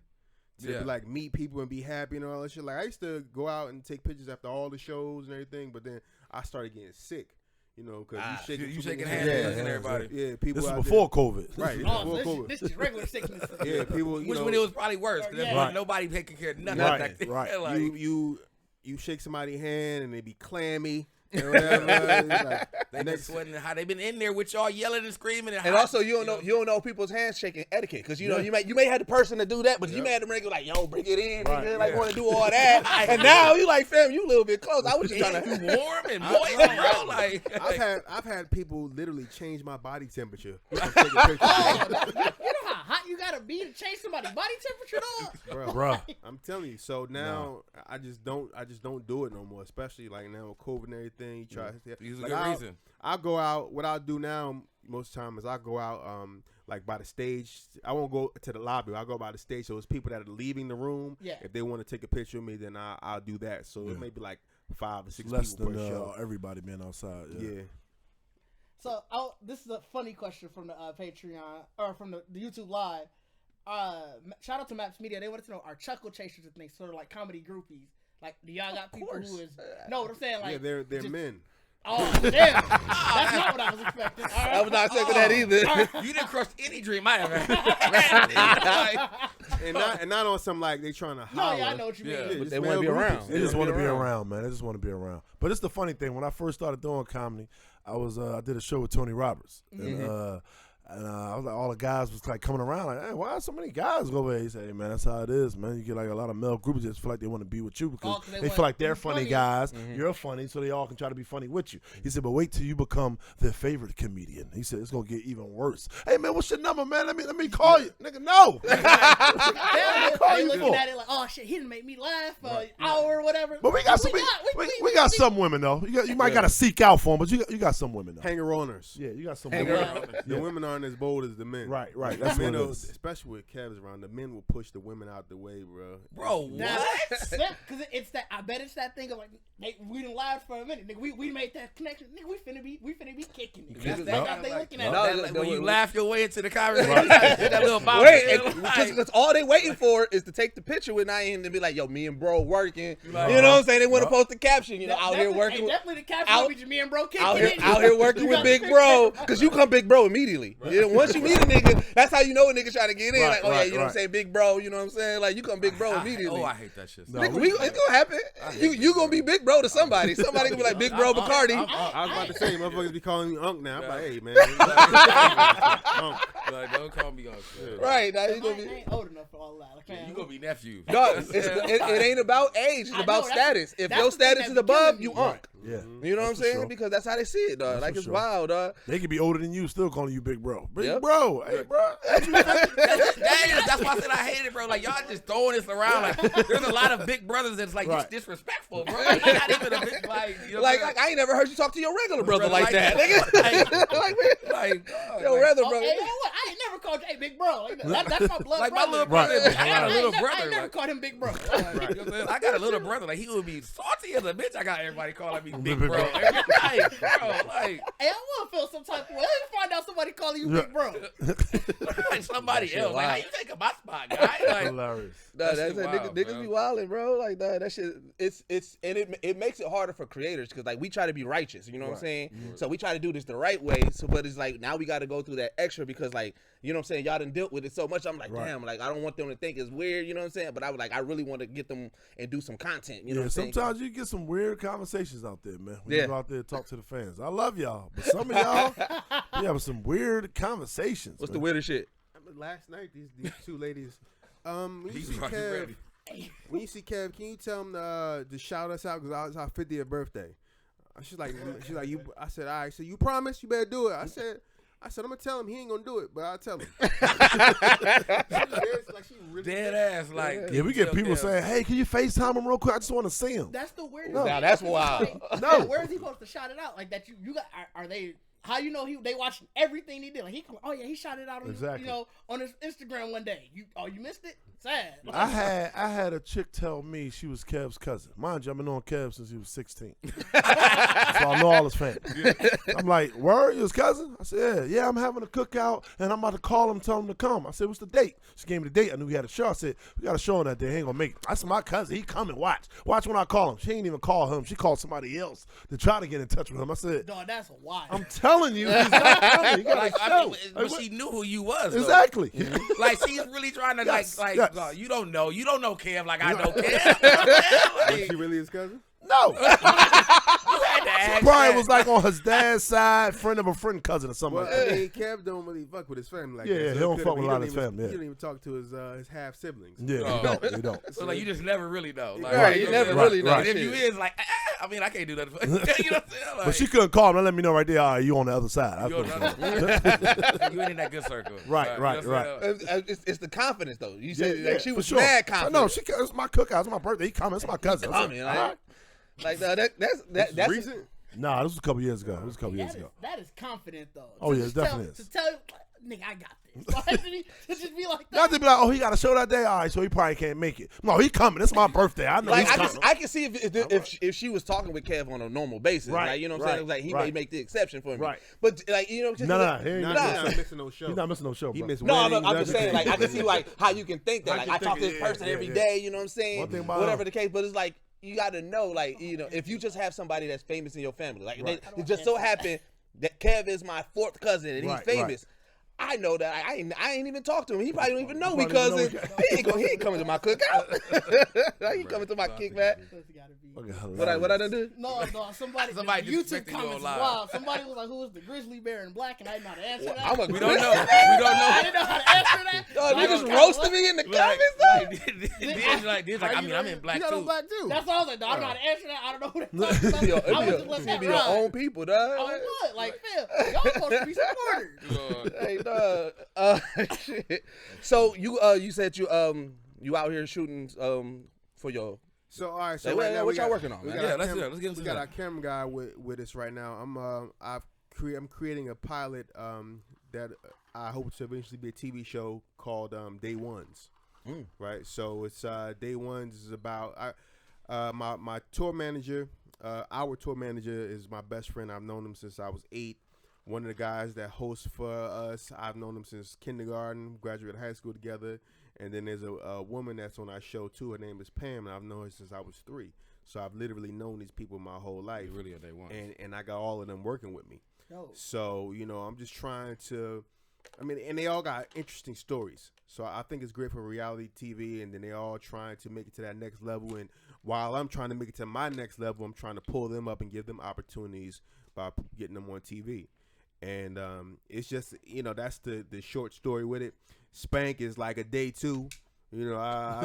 to like meet people and be happy and all that shit, like I used to go out and take pictures after all the shows and everything, but then I started getting sick. You know, because you shaking hands and everybody. Yeah, people. This is before COVID. Right. This is regular sickness. Yeah, people. Which when it was probably worse because nobody taking care of nothing. Right. Like, you shake somebody's hand and they be clammy. And whatever. They been sweating. How they been in there with y'all yelling and screaming. And also, you don't know people's handshaking etiquette because you know you may have the person to do that, but you may have the regular like, yo, bring it in, nigga, like want to do all that. And now you like, fam, you a little bit close. I was just trying to warm and moist, bro. Like I've had people literally change my body temperature. To take a picture. You know how hot you gotta be to change somebody's body temperature, dog? Bro. I'm telling you. So now I just don't do it no more. Especially like now with COVID and everything. You try to use a good reason. I'll go out. What I'll do now most of the time is I'll go out like by the stage. I won't go to the lobby. I'll go by the stage. So it's people that are leaving the room. Yeah. If they want to take a picture of me, then I'll do that. So it may be like 5 or 6 Less people than per show. everybody being outside. Yeah. So this is a funny question from the Patreon or from the YouTube live. Shout out to Maps Media. They wanted to know, are chuckle chasers and things sort of like comedy groupies? Like, do y'all got people who is no? What I'm saying, like, yeah, they're men. Oh damn! That's not what I was expecting. I was not expecting that either. You didn't crush any dream I ever had. And not on some like they trying to holler. No, yeah, I know what you mean. Yeah, But they want to be around. They just want to be around, man. They just want to be around. But it's the funny thing. When I first started doing comedy, I did a show with Tony Roberts, and I was like, all the guys was like coming around like, hey, why are so many guys over here? He said, hey man, that's how it is, man. You get like a lot of male groups just feel like they want to be with you because they feel like they're funny guys. You're funny, so they all can try to be funny with you. He said, but wait till you become their favorite comedian. He said, it's gonna get even worse. Hey man, what's your number, man? Let me call you, nigga. No. They looking at it like, oh shit, he didn't make me laugh for an hour or whatever. But we got some. We got some women though. You might gotta seek out for them, but you got some women though. Hanger-oners. Yeah, you got some Hanger women. The women aren't as bold as the men. Right. The That's men what it is. especially with Kev's around, the men will push the women out the way, bro. Bro, what? Because it's that. I bet it's that thing of like, we done lied for a minute, nigga. We made that connection, nigga. We finna be kicking it. That's how they looking at it. When you laugh your way into the conversation, that little bob. Because all they waiting for is to take the picture with Na'im and be like, yo, me and bro working. You know what I'm saying? They want to post the caption, out here working. Definitely the caption will be me and bro kicking it. Out here working with big bro. Because you come big bro immediately. Once you meet a nigga, that's how you know a nigga trying to get in. Like, oh yeah, you know what I'm saying? Big bro, you know what I'm saying? Like, you come big bro immediately. Oh, I hate that shit. No, it's gonna happen. You gonna be big bro to somebody. Somebody gonna be like big bro Bacardi. I was about to say, motherfuckers be calling me Unc now. I'm like, hey man, like, don't call me Unc. Right? Now you I ain't old enough for all that. Like, You gonna be nephew. No, it ain't about age. It's about status. If your status is above, you Unc. Yeah. You know what I'm saying? Sure. Because that's how they see it, dog. Like, it's wild, dog. They could be older than you, still calling you big bro. Big Yep. bro. Hey, bro. That's why I said I hate it, bro. Like, y'all just throwing this around. Like, there's a lot of big brothers that's like, you disrespectful, bro. Like, you're not even a big, like, you know Like, I ain't never heard you talk to your regular brother like that, nigga. Like, Your regular brother. Hey, you know what? I ain't never called you, hey, big bro. That's my blood like, brother. my little brother, I got a little I brother. ain't never called him big bro. You know what I'm saying? I got a little brother. Like, he would be salty as a bitch. I got everybody calling me big bro. Like, bro, like. Hey, I would feel some type of way. Let me find out somebody calling you big bro. Like somebody else. Like, how you taking my spot, guy? Like, Hilarious. That's shit it. wild, Niggas man. be wilding, bro. Like that shit. It's and it makes it harder for creators because like we try to be righteous. You know what I'm saying? So we try to do this the right way. So, but it's like now we got to go through that extra because like you know what I'm saying. Y'all done dealt with it so much. I'm like, damn. Like I don't want them to think it's weird. You know what I'm saying? But I really want to get them and do some content. You know what I'm saying? Sometimes you get some weird conversations out there, man. When you go out there and talk to the fans. I love y'all, but some of y'all, you have some weird conversations. What's the weirdest shit? last night these two ladies. When you see Kev, can you tell him to shout us out because it's our 50th birthday? She's like you. I said, all right. So you promise? You better do it. I said, I said, I'm gonna tell him he ain't gonna do it, but I'll tell him. Dead ass, like. Yeah, we get people saying, "Hey, can you FaceTime him real quick? I just want to see him." That's the weirdest. No. thing. Now that's It's wild. like, No. where is he supposed to shout it out? Like that you got are they? How you know they watching everything he did? Like he shot it out on Exactly. on his Instagram one day. You missed it? Sad. I had a chick tell me she was Kev's cousin. Mind you, I've been on Kev since he was 16. So I know all his family. I'm like, word, you his cousin? I said, yeah, I'm having a cookout, and I'm about to call him, tell him to come. I said, what's the date? She gave me the date. I knew we had a show. I said, we got a show on that day. He ain't going to make it. I said, my cousin, he come and watch. Watch when I call him. She ain't even call him. She called somebody else to try to get in touch with him. I said, Dog, that's wild. I'm telling you, he's not coming. He got Like, a show. I mean, Like, but what- she knew who you was. Though. Exactly. Like she's really trying to Yes, like yes. dog, you don't know Kev like I know Kev. Was she really his cousin? No. You had to ask Probably that. was like on his dad's side, friend of a friend, cousin, or something Well, like that. I mean, Kev don't really fuck with his family like Yeah, that. yeah, So he it don't could've fuck been- with a lot he of don't his family, He yeah. don't even talk to his half siblings. Yeah, Oh. you don't. You don't. So like you just never really know. Like, Right, you you never know, really know And if shit. you is like, I mean, I can't do that. You know what I'm saying? Like, But she couldn't call him and let me know right there. All right, you on the other side. I you, on couldn't call him. you ain't in that good circle. Right, You know right, what I'm saying? It's the confidence though. You said Yeah, like, she for was sure. mad confident. No, it's my cookout. It's my birthday. He coming. It's my cousin. I said, coming, all like, right. like that's Recent? Nah, this was a couple years ago. It was a couple years ago. That is confident though. Oh, To yeah, just it definitely is. To tell nigga, I got this. Like, to just be like Not that. to be like, oh, he got a show that day. All right, so he probably can't make it. No, he coming. It's my birthday. I know like he's coming. I can see if she was talking with Kev on a normal basis, Right, like you know what I'm right, saying, like he may right. make the exception for me, Right. But like you know, just No, like, he ain't Nah, Nah. he's not missing no show. He's not missing no show, He bro. missed No, weddings, I'm just saying, like I can see like how you can think that, I like can I talk to think this it, person yeah, every yeah. day, you know what I'm saying, One thing about whatever him. the case, but it's like you got to know, like you know, if you just have somebody that's famous in your family, like Right. it just so happened that Kev is my fourth cousin and he's Right, famous. I know that I ain't even talked to him. He probably don't even know we Probably don't cousins. know He ain't coming to my cookout. He ain't coming to my kickback. Pussy gotta be. Fucking What I hilarious. done do? No, somebody Somebody the YouTube disrespecting you comments is online. wild. Somebody was like, "Who was the grizzly bear in black?" And I didn't know how to answer that. I'm a We don't know. We don't know. I didn't know how to answer that. Dog, I niggas was roasting me in the comments, though. I mean, I'm in black You got on too. black too. That's all I was like, "No, I don't know how to answer that. I don't know who that talking Yo, about." I was just it letting be that your ride. own people, dog. I would like, Phil, y'all supposed to be supporters. Hey, dog. Shit. So you said you out here shooting for your. So all right, so Hey, right now what we y'all got- working on, we man? got Yeah, our let's cam- do it. Let's get into We got that. our camera guy with us right now. I'm creating a pilot that I hope to eventually be a TV show called Day Ones. Right, so it's Day Ones is about my tour manager. Our tour manager is my best friend. I've known him since I was 8. One of the guys that hosts for us, I've known him since kindergarten. Graduated high school together. And then there's a woman that's on our show too. Her name is Pam, and I've known her since I was 3. So I've literally known these people my whole life. You really are Day One. And I got all of them working with me. No. So, you know, I'm just trying to, and they all got interesting stories. So I think it's great for reality TV, and then they all trying to make it to that next level. And while I'm trying to make it to my next level, I'm trying to pull them up and give them opportunities by getting them on TV. And it's just, you know, that's the short story with it. Spank is like a day 2. You know, I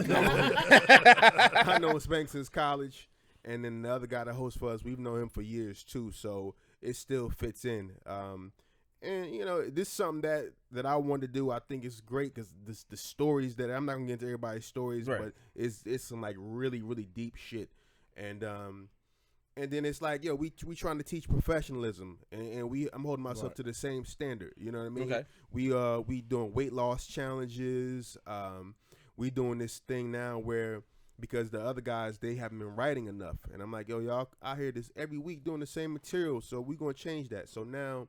know Spank since college. And then the other guy that hosts for us, we've known him for years too. So it still fits in. And, you know, this is something that I want to do. I think it's great because the stories that I'm not going to get into everybody's stories, Right. but it's some like really, really deep shit. And then it's like, yo, we trying to teach professionalism, and I'm holding myself to the same standard. You know what I mean? Okay. We doing weight loss challenges. We doing this thing now where, because the other guys, they haven't been writing enough, and I'm like, yo, y'all out here this every week doing the same material, so we gonna change that. So now,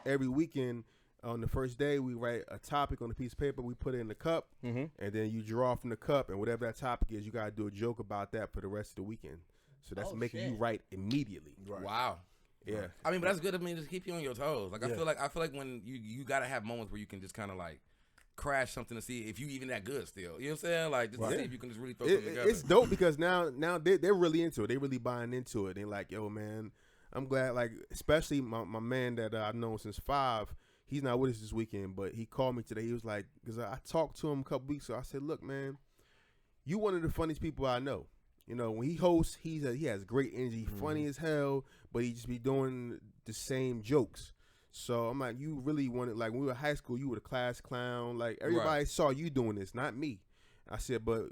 every weekend on the first day, we write a topic on a piece of paper, we put it in the cup, and then you draw from the cup, and whatever that topic is, you gotta do a joke about that for the rest of the weekend. So that's making you write immediately. Wow. Yeah. I mean, but that's good. I mean, just keep you on your toes. Like Yeah. I feel like when you gotta have moments where you can just kind of like crash something to see if you even that good still. You know what I'm saying? Like just to see if you can just really throw something together. It's dope because now they're really into it. They really buying into it. They're like, yo, man, I'm glad. Like, especially my man that I've known since 5. He's not with us this weekend, but he called me today. He was like, because I talked to him a couple weeks ago. I said, look, man, you one of the funniest people I know. You know, when he hosts, he has great energy, funny as hell, but he just be doing the same jokes. So I'm like, you really wanted, like, when we were in high school, you were the class clown. Like, everybody saw you doing this, not me. I said, but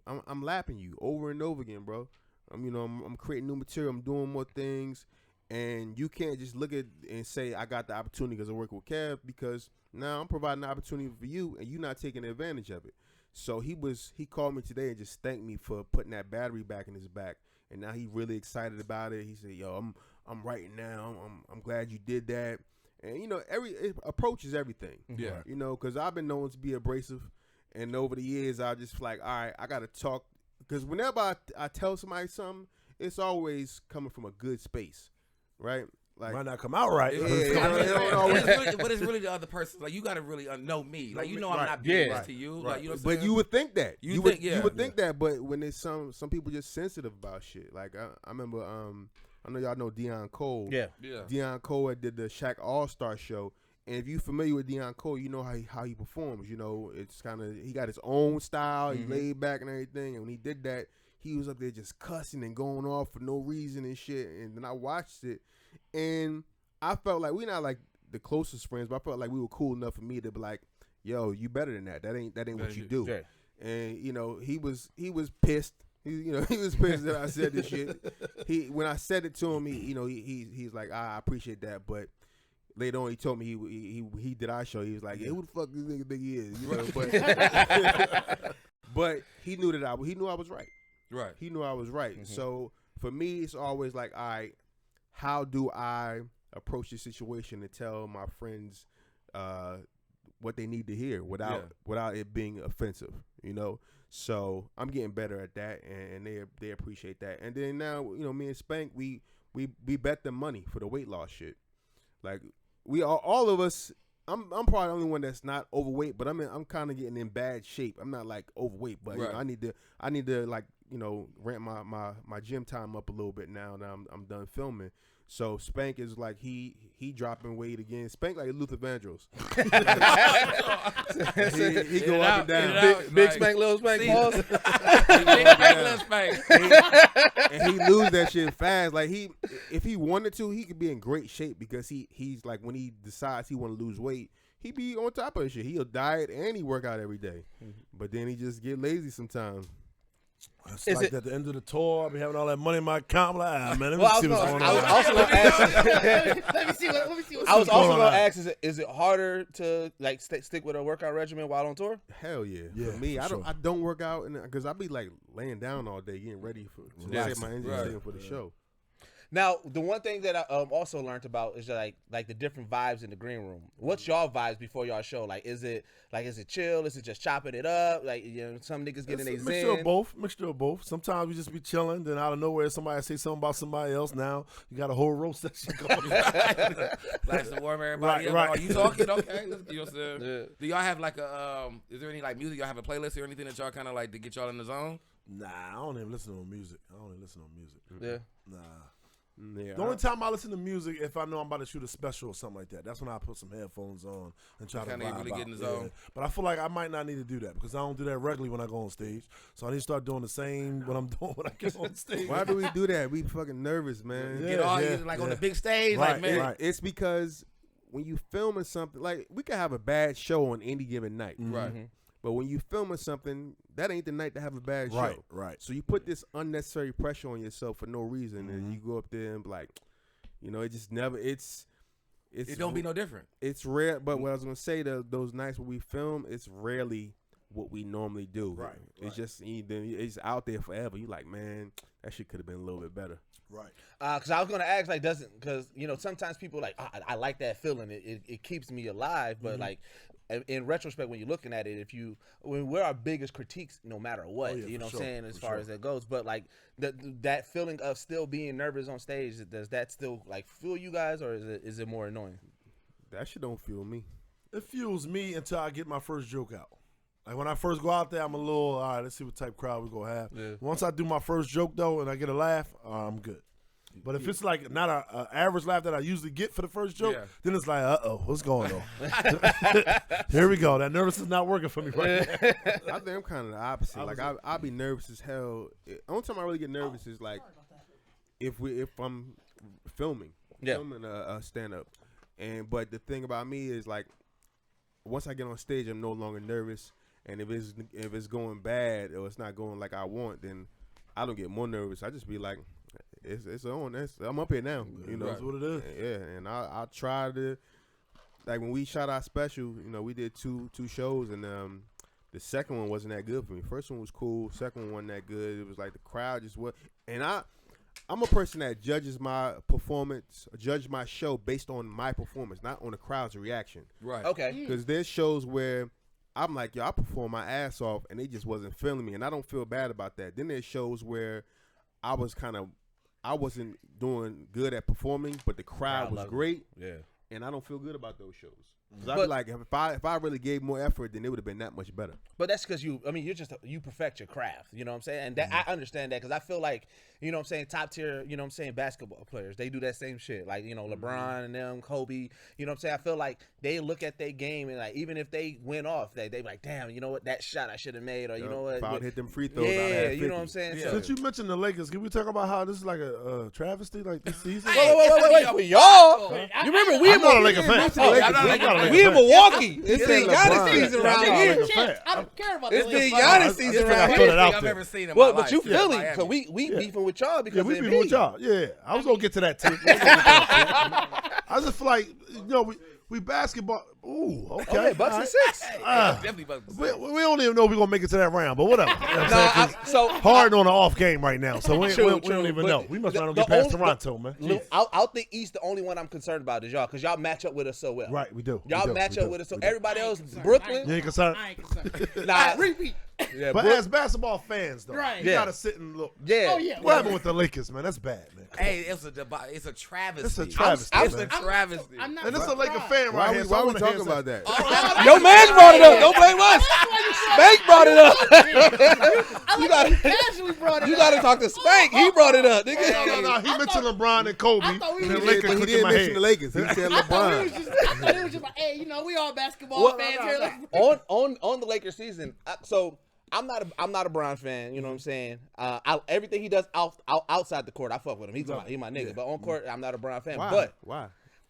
I'm lapping you over and over again, bro. I'm creating new material. I'm doing more things. And you can't just look at and say, I got the opportunity because I work with Kev, because now I'm providing an opportunity for you and you're not taking advantage of it. So he called me today and just thanked me for putting that battery back in his back. And now he's really excited about it. He said, yo, I'm writing now. I'm glad you did that. And, every approach is everything. Yeah. Because I've been known to be abrasive. And over the years, I just like, all right, I got to talk. Because whenever I tell somebody something, it's always coming from a good space, right? Like, might not come out right. Yeah, but it's really the other person. Like, you got to really know me. Like, I'm not being this to you. Like, you know what I'm saying? But you would think that. You would think that. But when there's some people just sensitive about shit. Like, I remember, I know y'all know Deion Cole. Yeah. Deion Cole did the Shaq All-Star show. And if you're familiar with Deion Cole, you know how he performs. It's kind of, he got his own style. He laid back and everything. And when he did that, he was up there just cussing and going off for no reason and shit. And then I watched it, and I felt like we're not like the closest friends, but I felt like we were cool enough for me to be like, yo, you better than that. That ain't what you do. Yeah. And he was pissed. He was pissed that I said this shit. When I said it to him, he's like, I appreciate that, but later on, he told me he did our show. He was like, "Yeah, who the fuck this nigga think he is?" But he knew that I was right. Right. He knew I was right. So for me, it's always like, all right, how do I approach this situation and tell my friends what they need to hear without it being offensive? So I'm getting better at that, and they appreciate that. And then now, me and Spank, we bet them money for the weight loss shit. Like, we all of us. I'm probably the only one that's not overweight, but I'm kind of getting in bad shape. I'm not like overweight, but I need to like ramp my gym time up a little bit now that I'm done filming. So Spank is like he dropping weight again. Spank like Luther Vandross. he go up and down. Big Spank, little Spank, pause. And he lose that shit fast. Like, if he wanted to, he could be in great shape, because he's like, when he decides he want to lose weight, he be on top of his shit. He'll diet and he work out every day. But then he just get lazy sometimes. It's like at the end of the tour, I'll be having all that money in my account. I'm like, man, let me see what's going on. I was also going to ask. Let me see what's I was also going to ask: is it harder to like stick with a workout regimen while on tour? Hell yeah. Yeah, for me, for I don't work out because I be like laying down all day getting ready to save my energy for the show. Now, the one thing that I also learned about is like the different vibes in the green room. What's y'all vibes before y'all show? Like, is it chill? Is it just chopping it up? Like, some niggas getting their zen. Mixture of both. Sometimes we just be chilling, then out of nowhere somebody say something about somebody else. Now you got a whole roast session going. Likes to warm everybody up. Right. Are you talking? Okay. You know what I'm saying? Yeah. Do y'all have like is there any like music? Y'all have a playlist or anything that y'all kind of like to get y'all in the zone? Nah, I don't even listen to music. Yeah. Nah. Yeah, The only time I listen to music if I know I'm about to shoot a special or something like that. That's when I put some headphones on and try to vibe really out. get in the zone. But I feel like I might not need to do that because I don't do that regularly when I go on stage. So I need to start doing the same what I'm doing when I get on stage. Why do we do that? We fucking nervous, man. Yeah. Get all on the big stage, like, man. It's because when you filming something, like, we could have a bad show on any given night, Right. But when you filming something, that ain't the night to have a bad show. Right. So you put this unnecessary pressure on yourself for no reason, and you go up there and be like, it just never. It don't be no different. It's rare, but what I was gonna say, those nights when we film, it's rarely what we normally do. Right. It's just it's out there forever. You like, man, that shit could have been a little bit better. Right. Because I was gonna ask, like, because sometimes people like, I like that feeling. It keeps me alive, but like. In retrospect, when you're looking at it, we're our biggest critiques, no matter what, what I'm saying, as far as that goes. But like that feeling of still being nervous on stage, does that still like fuel you guys, or is it more annoying? That shit don't fuel me. It fuels me until I get my first joke out. Like when I first go out there, I'm a little, all right, let's see what type of crowd we're gonna have. Yeah. Once I do my first joke though, and I get a laugh, I'm good. But if it's like not an average laugh that I usually get for the first joke, then it's like, what's going on? Here we go. That nervous is not working for me right now. I think I'm kind of the opposite. Like I'll be nervous as hell. The only time I really get nervous is like if I'm filming a stand up, But the thing about me is like, once I get on stage, I'm no longer nervous. And if it's going bad or it's not going like I want, then I don't get more nervous. I just be like, it's on. I'm up here now. You know, That's what it is. Yeah, and I try to, like when we shot our special, you know, we did two shows, and the second one wasn't that good for me. First one was cool. Second one wasn't that good. It was like the crowd just was. And I'm a person that judges my performance, judge my show based on my performance, not on the crowd's reaction. Right. Okay. Because there's shows where I'm like, yo, I perform my ass off, and they just wasn't feeling me, and I don't feel bad about that. Then there's shows where I wasn't doing good at performing, but the crowd was great, and I don't feel good about those shows. Because I feel like if I really gave more effort, then it would have been that much better. But that's because you perfect your craft. You know what I'm saying? And that, I understand that because I feel like, you know what I'm saying, top tier, you know what I'm saying, basketball players, they do that same shit. Like, you know, LeBron and them, Kobe, you know what I'm saying? I feel like they look at their game and like, even if they went off, they like, damn, you know what, that shot I should have made, or you know what. If I would hit them free throws, yeah, you know what I'm saying? Yeah. Since you mentioned the Lakers, can we talk about how this is like a travesty, like this season? Wait, for y'all. You remember we I'm not a Laker fan. We in Milwaukee. It's Yeah, been LeBron. Giannis season around here. I don't care about It's the been Lakers. Giannis season around throw here. that out I've there. ever seen in my Well, life. but you Yeah, Philly, Miami. because we beefing with y'all because Yeah, we of be with Embiid. y'all. Yeah, I was gonna get to that too. I just feel like, you know, we basketball. Ooh, okay. Okay, Bucks and 6. Definitely Bucks. We don't even know if we're gonna make it to that round, but whatever. You know what I'm saying? 'Cause So Hard on the off game right now, so we True, don't even but know. We must the- not the get past only- Toronto, man. Look, out the East, the only one I'm concerned about is y'all, because y'all match up with us so well. Right, we do. Y'all We do. match We up do. with us. So We do. everybody I ain't else, concerned. Brooklyn. You ain't concerned? I ain't concerned. Nah, Repeat. yeah, But as basketball fans, though, Right. you Yeah. gotta sit and look. yeah. Oh, yeah. What happened with the Lakers, man? That's bad, man. Hey, it's a travesty. It's a travesty, It's a man. travesty. I'm not And it's a Laker surprised. fan right here. so I Why we wanna talking hear about that? Your man brought it up. Don't blame us. Spank brought it up. I gotta- like casually brought it You up. got to talk to Spank. He brought it up, No, nigga. no, he mentioned LeBron and Kobe. I thought we and was the just- Lakers But he clicked in didn't my mention head. the Lakers. He said I thought LeBron. it was just like, hey, you know, we all basketball Well, fans here. Let's- on the Lakers season, so I'm not a Bron fan. You know what I'm saying? Everything he does outside the court, I fuck with him. He's my nigga. But on court, I'm not a Bron fan. Why? But Why?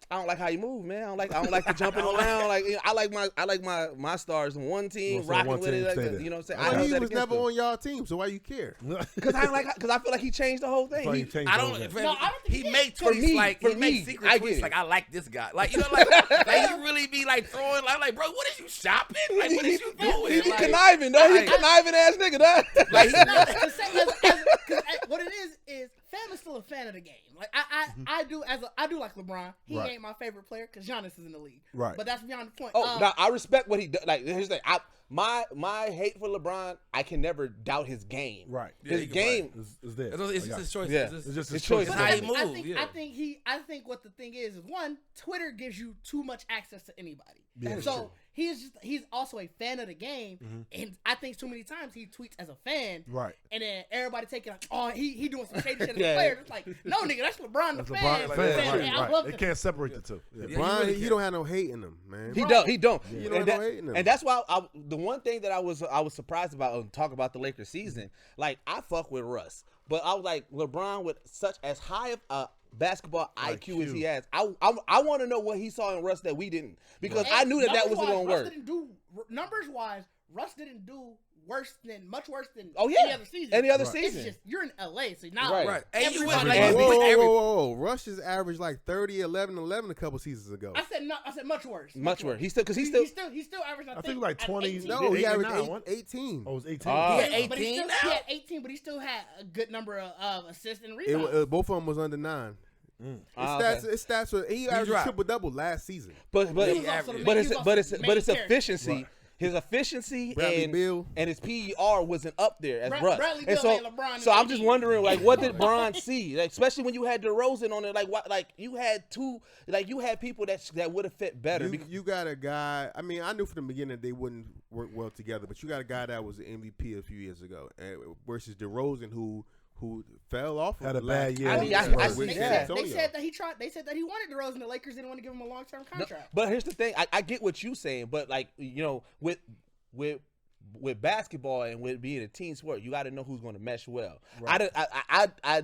I don't like how you move, man. I don't like the jumping around. Like, you know, I like my stars on one team, Well, so rocking one with team, it. stay Like, there. you know what I'm saying? Well, I he held was that never against on y'all team, so why you care? because I feel like he changed the whole thing. So He- he changed I the don't. whole game. No, I don't think he he makes For tweets me, like for he me, makes secret I get tweets it. like I like this guy. Like you know, like you really be like throwing like bro, what is you shopping? Like what is you doing? He Like, conniving, though. He conniving ass nigga, dog. like Because what it is Fam is still a fan of the game. Like I do like LeBron. He Right. ain't my favorite player because Giannis is in the league. Right. But that's beyond the point. Oh, now I respect what he does. Like, here's the thing. My hate for LeBron, I can never doubt his game. Right. Yeah, His he can game. It's there. it's just his choice. Yeah. It's just- It's just His his choice. choice. How he I move, think yeah. I think what the thing is one, Twitter gives you too much access to anybody. Yeah, So he's also a fan of the game, and I think too many times he tweets as a fan, Right. and then everybody taking like, oh, he doing some shady shit as a Yeah. player. It's like, no nigga, that's LeBron the That's fan. LeBron fan. saying, Right. "Hey, I Right. love They him." can't separate the two. Yeah. Yeah. Brian, really he can't. don't have no hate in him, man. He don't. He don't. You don't And, have no hate in him. and that's why the one thing that I was surprised about talk about the Lakers season. Like, I fuck with Russ, but I was like, LeBron with such as high of a basketball IQ as he has. I want to know what he saw in Russ that we didn't, because I knew that wasn't gonna work. Numbers wise, Russ didn't do much worse than Oh, yeah. any other season. Any other It's season. just you're in LA, so now Right. Right. And you went everybody- like And- you beat every- Whoa. Rush's averaged like 30, 11, 11 a couple seasons ago. I said much worse. Much worse. He's still averaging. I think like 20. 18. No, he Eight and averaged nine, what? 18. Oh, it was 18. Ah. He had But he 18 still, now. he had 18, but he still had a good number of assists and It, rebounds. both of them was under 9. Okay. His stats were, he averaged dropped. triple double last season. But He was also the main- he was also the main character. efficiency. Right. His efficiency Bradley Beal. and his PER wasn't up there as Russ. Bradley And Beal ain't LeBron so in I'm the just league. wondering, like, what did Bron see? Like, especially when you had DeRozan on it, like, what, like you had you had people that would have fit better. You got a guy. I mean, I knew from the beginning they wouldn't work well together, but you got a guy that was the MVP a few years ago, versus DeRozan, who fell off. Had of a the last bad year. I mean, I- with They San said- They Antonio. said that he tried. They said that he wanted DeRozan. The Lakers didn't want to give him a long-term contract. But here's the thing: I get what you saying, but like, you know, with with basketball and with being a team sport, you got to know who's going to mesh well. Right.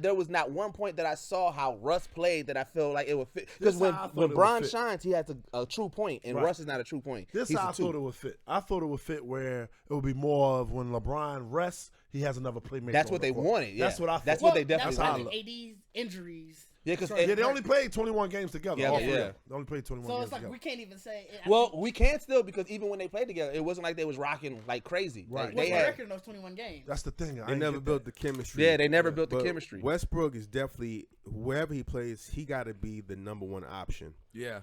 There was not one point that I saw how Russ played that I feel like it would fit. Because This how I when thought it would Bron fit. shines, he has a true point, and Right. Russ is not a true point. This He's how a I two. thought it would fit. I thought it would fit where it would be more of when LeBron rests, he has another playmaker. That's on what the they court. wanted. Yeah. That's what I thought. That's what they definitely That's how I wanted. look. AD's injuries. Yeah, because Yeah, they only played 21 games together. Yeah, all yeah. three of them. They only played 21 So games it's like together. we can't even say. well, we can still because even when they played together, it wasn't like they was rocking like crazy. Right. They what's the had record in those 21 games? That's the thing. I They ain't never get built that. the chemistry. Yeah, they never built the But chemistry. Westbrook is definitely wherever he plays, he got to be the number one option. Yeah.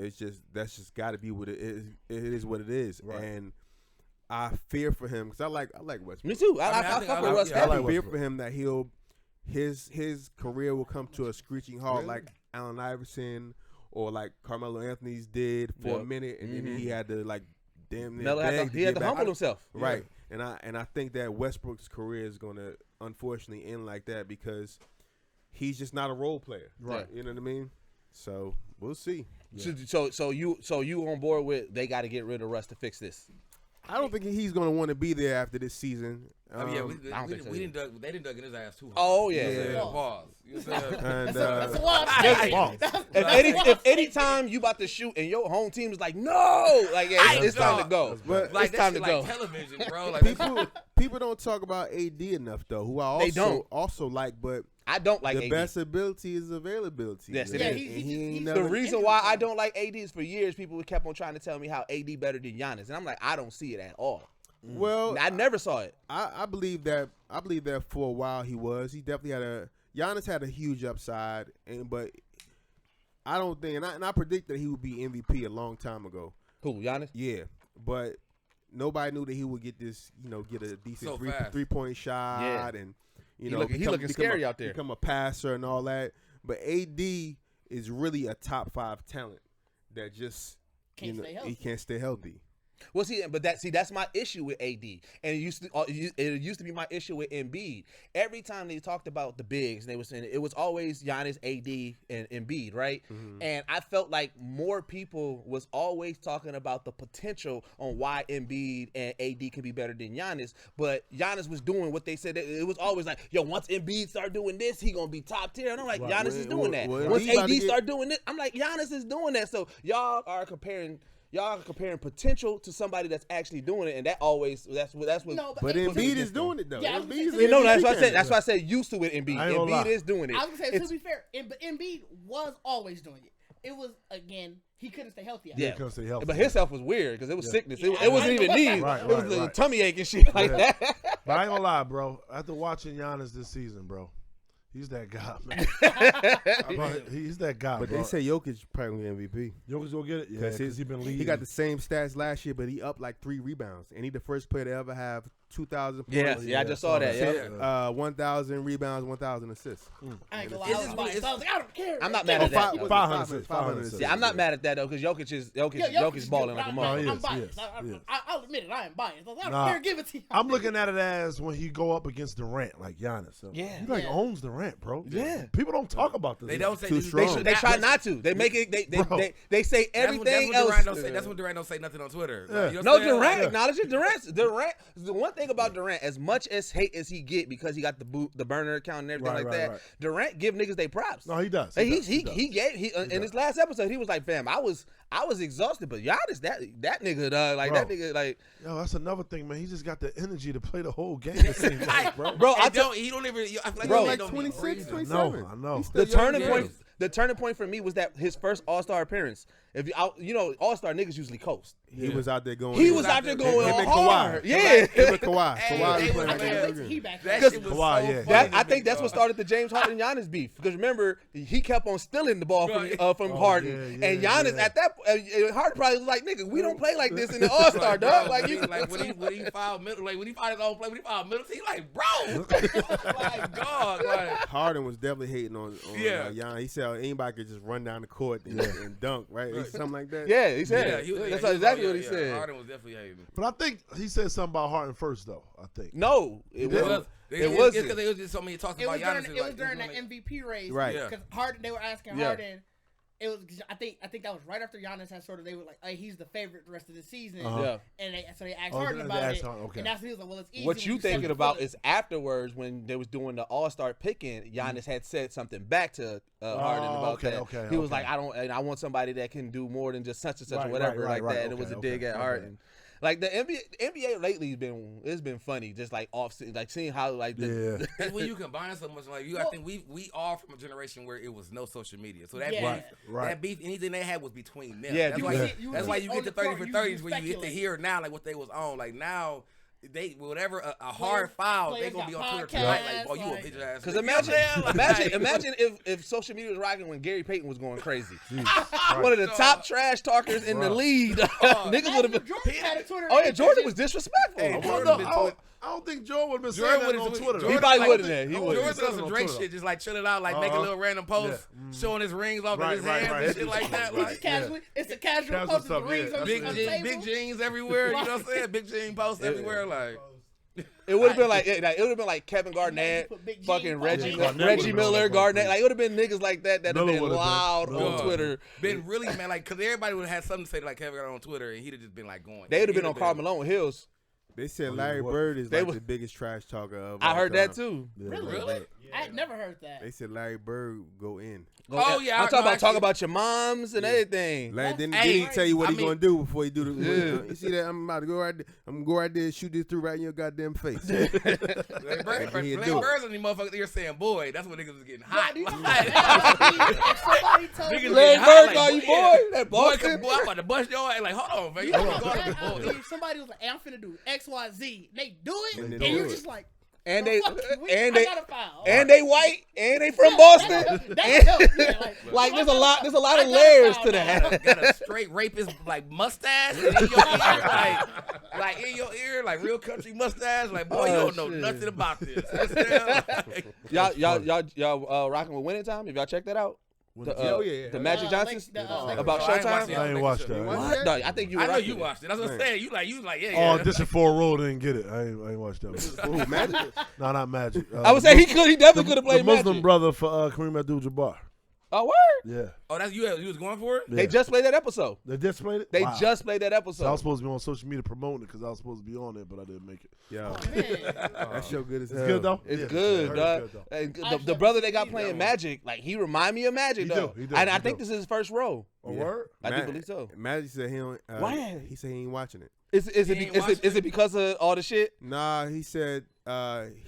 It's just that's just got to be what it is. It is what it is, Right. and I fear for him because I like Westbrook. Me too. I mean, I I think fuck I with like- Russ yeah, I heavy. I like fear Westbrook. for him that his career will come to a screeching halt Really? like Allen Iverson or like Carmelo Anthony's did for Yeah. a minute, and then he had to like damn near Melo had beg to, he had get to back. humble himself. Right. And I think that Westbrook's career is going to unfortunately end like that because he's just not a role player. Right. You know what I mean? So we'll see. So you on board with they got to get rid of Russ to fix this? I don't think he's going to want to be there after this season. I mean, yeah, I don't think so we either. didn't they didn't dug in his ass too hard. Oh yeah. Yeah. Yeah, pause. You know what I'm saying? and That's a wild statement. If any time you about to shoot and your home team is like no, like yeah, it's time to go. But Like it's time that to shit go. like television, bro. Like people don't talk about AD enough though, who I They don't. also like, but I don't like the AD. best ability is availability. Yes, it man. is. And He's he ain't the The never. reason why I don't like AD is for years people kept on trying to tell me how AD better than Giannis, and I'm like I don't see it at all. Well, I never saw it. I believe that for a while he was. He definitely had Giannis had a huge upside, but I don't think, and I predict that he would be MVP a long time ago. Who, Giannis? Yeah, but nobody knew that he would get this, get a decent So fast. 3-point shot, Yeah. and He looking scary out there. become a passer and all that. But AD is really a top 5 talent that just Can't stay healthy. he can't stay healthy. Well, that's my issue with AD, and it used to be my issue with Embiid. Every time they talked about the bigs, they were saying it was always Giannis, AD, and Embiid, right? Mm-hmm. And I felt like more people was always talking about the potential on why Embiid and AD could be better than Giannis, but Giannis was doing what they said. It was always like, yo, once Embiid start doing this, he gonna be top tier, and I'm like, Right. Giannis is doing that. well, Once Embiid about AD to get- start doing this, I'm like, Giannis is doing that. So y'all are comparing potential to somebody that's actually doing it, and that's what. No, But it- Embiid is doing it though. Yeah, I was Embiid gonna is say- You know, that's MVP why I said. candidate. That's why I said used to with Embiid. I ain't gonna Embiid lie. is doing it. I was gonna say, It's- to be fair, but Embiid was always doing it. It was again, he couldn't stay healthy. Yeah. Couldn't stay healthy. But his health was weird because it was Yeah. sickness. Yeah, It wasn't I even know knees. Right, It was right, the right. tummy ache and shit like Yeah. that. But I ain't gonna lie, bro. After watching Giannis this season, bro, he's that guy, man. Bro, he's that guy, But bro. they say Jokic probably MVP. Jokic gonna get it? Yeah, Because because he been leading. He got the same stats last year, but he up like 3 rebounds, and he the first player to ever have 2,000 points. Yeah, I just saw that. Yeah. 1,000 rebounds, 1,000 assists. I ain't gonna lie, It's I was just- biased. I was like, I don't care. I'm not mad at that. 500 assists. Yeah, I'm not mad at that though because Jokic is balling like a I'm motherfucker. biased. yes. I'll admit it. I am biased. I don't Nah. care. Give it to you. I'm looking at it as when he go up against Durant, like Giannis. So Yeah. he like Yeah. owns Durant, bro. Yeah. People don't talk about this. They don't say Too they- strong. They try not to. They make it. Bro. They say everything else. That's when Durant don't say nothing on Twitter. Yeah. Like, you know No, what I'm saying? Durant Like, acknowledges it. Durant. The one thing about Durant, as much as hate as he get because he got the burner account and everything Right, like right, that, right. Durant give niggas they props. No, he does. He does. gave in his last episode he was like, fam, I was exhausted, but Giannis that nigga dog like Bro. that nigga like Yo, that's another thing, man. He just got the energy to play the whole game. It seems like, bro. bro. I And he don't even. I feel like Bro. he Like don't be 26, breathing. 27. No, I know. He's still the young turning as point. hell. The turning point for me was that his first All-Star appearance. If All-Star niggas usually coast. He was out there going. He in. was out there Him going and hard. Kawhi. Yeah. Him and Kawhi. Hey, Kawhi they was was playing I like, like can't that. wait till he back. That Because shit was Kawhi, so yeah. funny to I me, think that's what dog. started the James Harden Giannis beef. Because remember, he kept on stealing the ball from Harden, yeah, and Giannis yeah. at that Harden probably was like, "Nigga, we don't play like this in the All Star, dog." Like you, when he filed middle, like when he filed his own play, when he filed middle, he like, bro, like God, like Harden was definitely hating on Yeah. Giannis. He said anybody could just run down the court and dunk, right? Something like that. yeah, he said yeah, it. That's was- exactly yeah, what he yeah. said. Harden was definitely hating. But I think he said something about Harden first, though. I think. No, it did? wasn't. It It's wasn't. because they was just so many talks It about was during, Giannis. it was during that MVP race, Right. Yeah. Because Harden, they were asking Yeah. Harden, it was. I think that was right after Giannis had sort of. They were like, hey, he's the favorite the rest of the season. Yeah. And they asked Harden about it. Okay. And that's when he was like, well, it's easy. What when you you thinking seven about foot. is afterwards when they was doing the All-Star picking, Giannis had said something back to Harden about that. He was like, I want somebody that can do more than just such and such or whatever like that. And it was a dig at Harden. Like the NBA lately it's been funny, just like like seeing how like And when you combine so much, like I think we all from a generation where it was no social media, so that beef, anything they had was between them. Yeah, that's why you get to 30 for 30s where you get to hear now like what they was on. Like now they whatever a hard foul, they gonna be on Twitter tonight. Like, boy, you a bitch ass. Because imagine if social media was rocking when Gary Payton was going crazy. One of the top trash talkers in the league. Niggas would have been. Oh yeah, Jordan was disrespectful. I don't think Jordan would have been saying that on Twitter. He probably wouldn't have. He would. Jordan does some Drake shit, just like chilling out, like making little random posts, showing his rings off of his hands and shit like that. Like It's a casual post with the rings on the table. Big jeans everywhere. You know what I'm saying? Big jean posts everywhere. Like it would have been like it would have been like Kevin Garnett, fucking Reggie Miller, Garnett. Like it would have been niggas like that have been loud on Twitter. Been really man, like because everybody would have had something to say to like Kevin Garnett on Twitter, and he'd have just been like going. They would have been on Karl Malone Hills. They said Larry Bird is like the biggest trash talker of all I heard time. that too. Really? I had never heard that. They said Larry Bird go in. Oh yeah, I'm talking about your moms and everything. Like didn't he tell you what he gonna do before he do the? You see that? I'm about to go right there. I'm gonna go right there and shoot this through right in your goddamn face. Larry Bird's on these motherfuckers. You're saying, boy, that's when niggas was getting hot. Somebody told me. Larry Bird call you boy. That Boy, I'm about to bust your ass. Like, hold on, man. You If somebody was like, hey, I'm finna do X, Y, Z, they do it, and do you're it. just like, And no, they fuck you, and I they got a foul. and they white and they from Boston. Like there's a lot of layers to that. Got a straight rapist like mustache in your ear, like in your ear, like real country mustache. Like boy, you don't know nothing about this. Y'all rocking with Winning Time? Have y'all checked that out? The Magic Johnsons about Showtime. I ain't watched that. What? No, I think you. I know you watched it. That's what I'm saying. You like yeah. Oh, Audition for a Role didn't get it. I ain't watched that. Ooh, Magic? No, not Magic. I would say he definitely could have played the Muslim Magic. brother for Kareem Abdul-Jabbar. Oh, word? Yeah. Oh, that's you. You was going for it? Yeah. They just played that episode. They just played it? They Wow. just played that episode. So I was supposed to be on social media promoting it because I was supposed to be on it, but I didn't make it. Yo, Oh, man. that show good as hell. It's good, though? It's Yeah. good, I heard dog. it's good, though. And the brother they got playing Magic, like he remind me of Magic, He though. do. And I think this is his first role. A word? I do believe so. Magic said he don't. Why? He said he ain't watching it. Is it because of all the shit? Nah, he said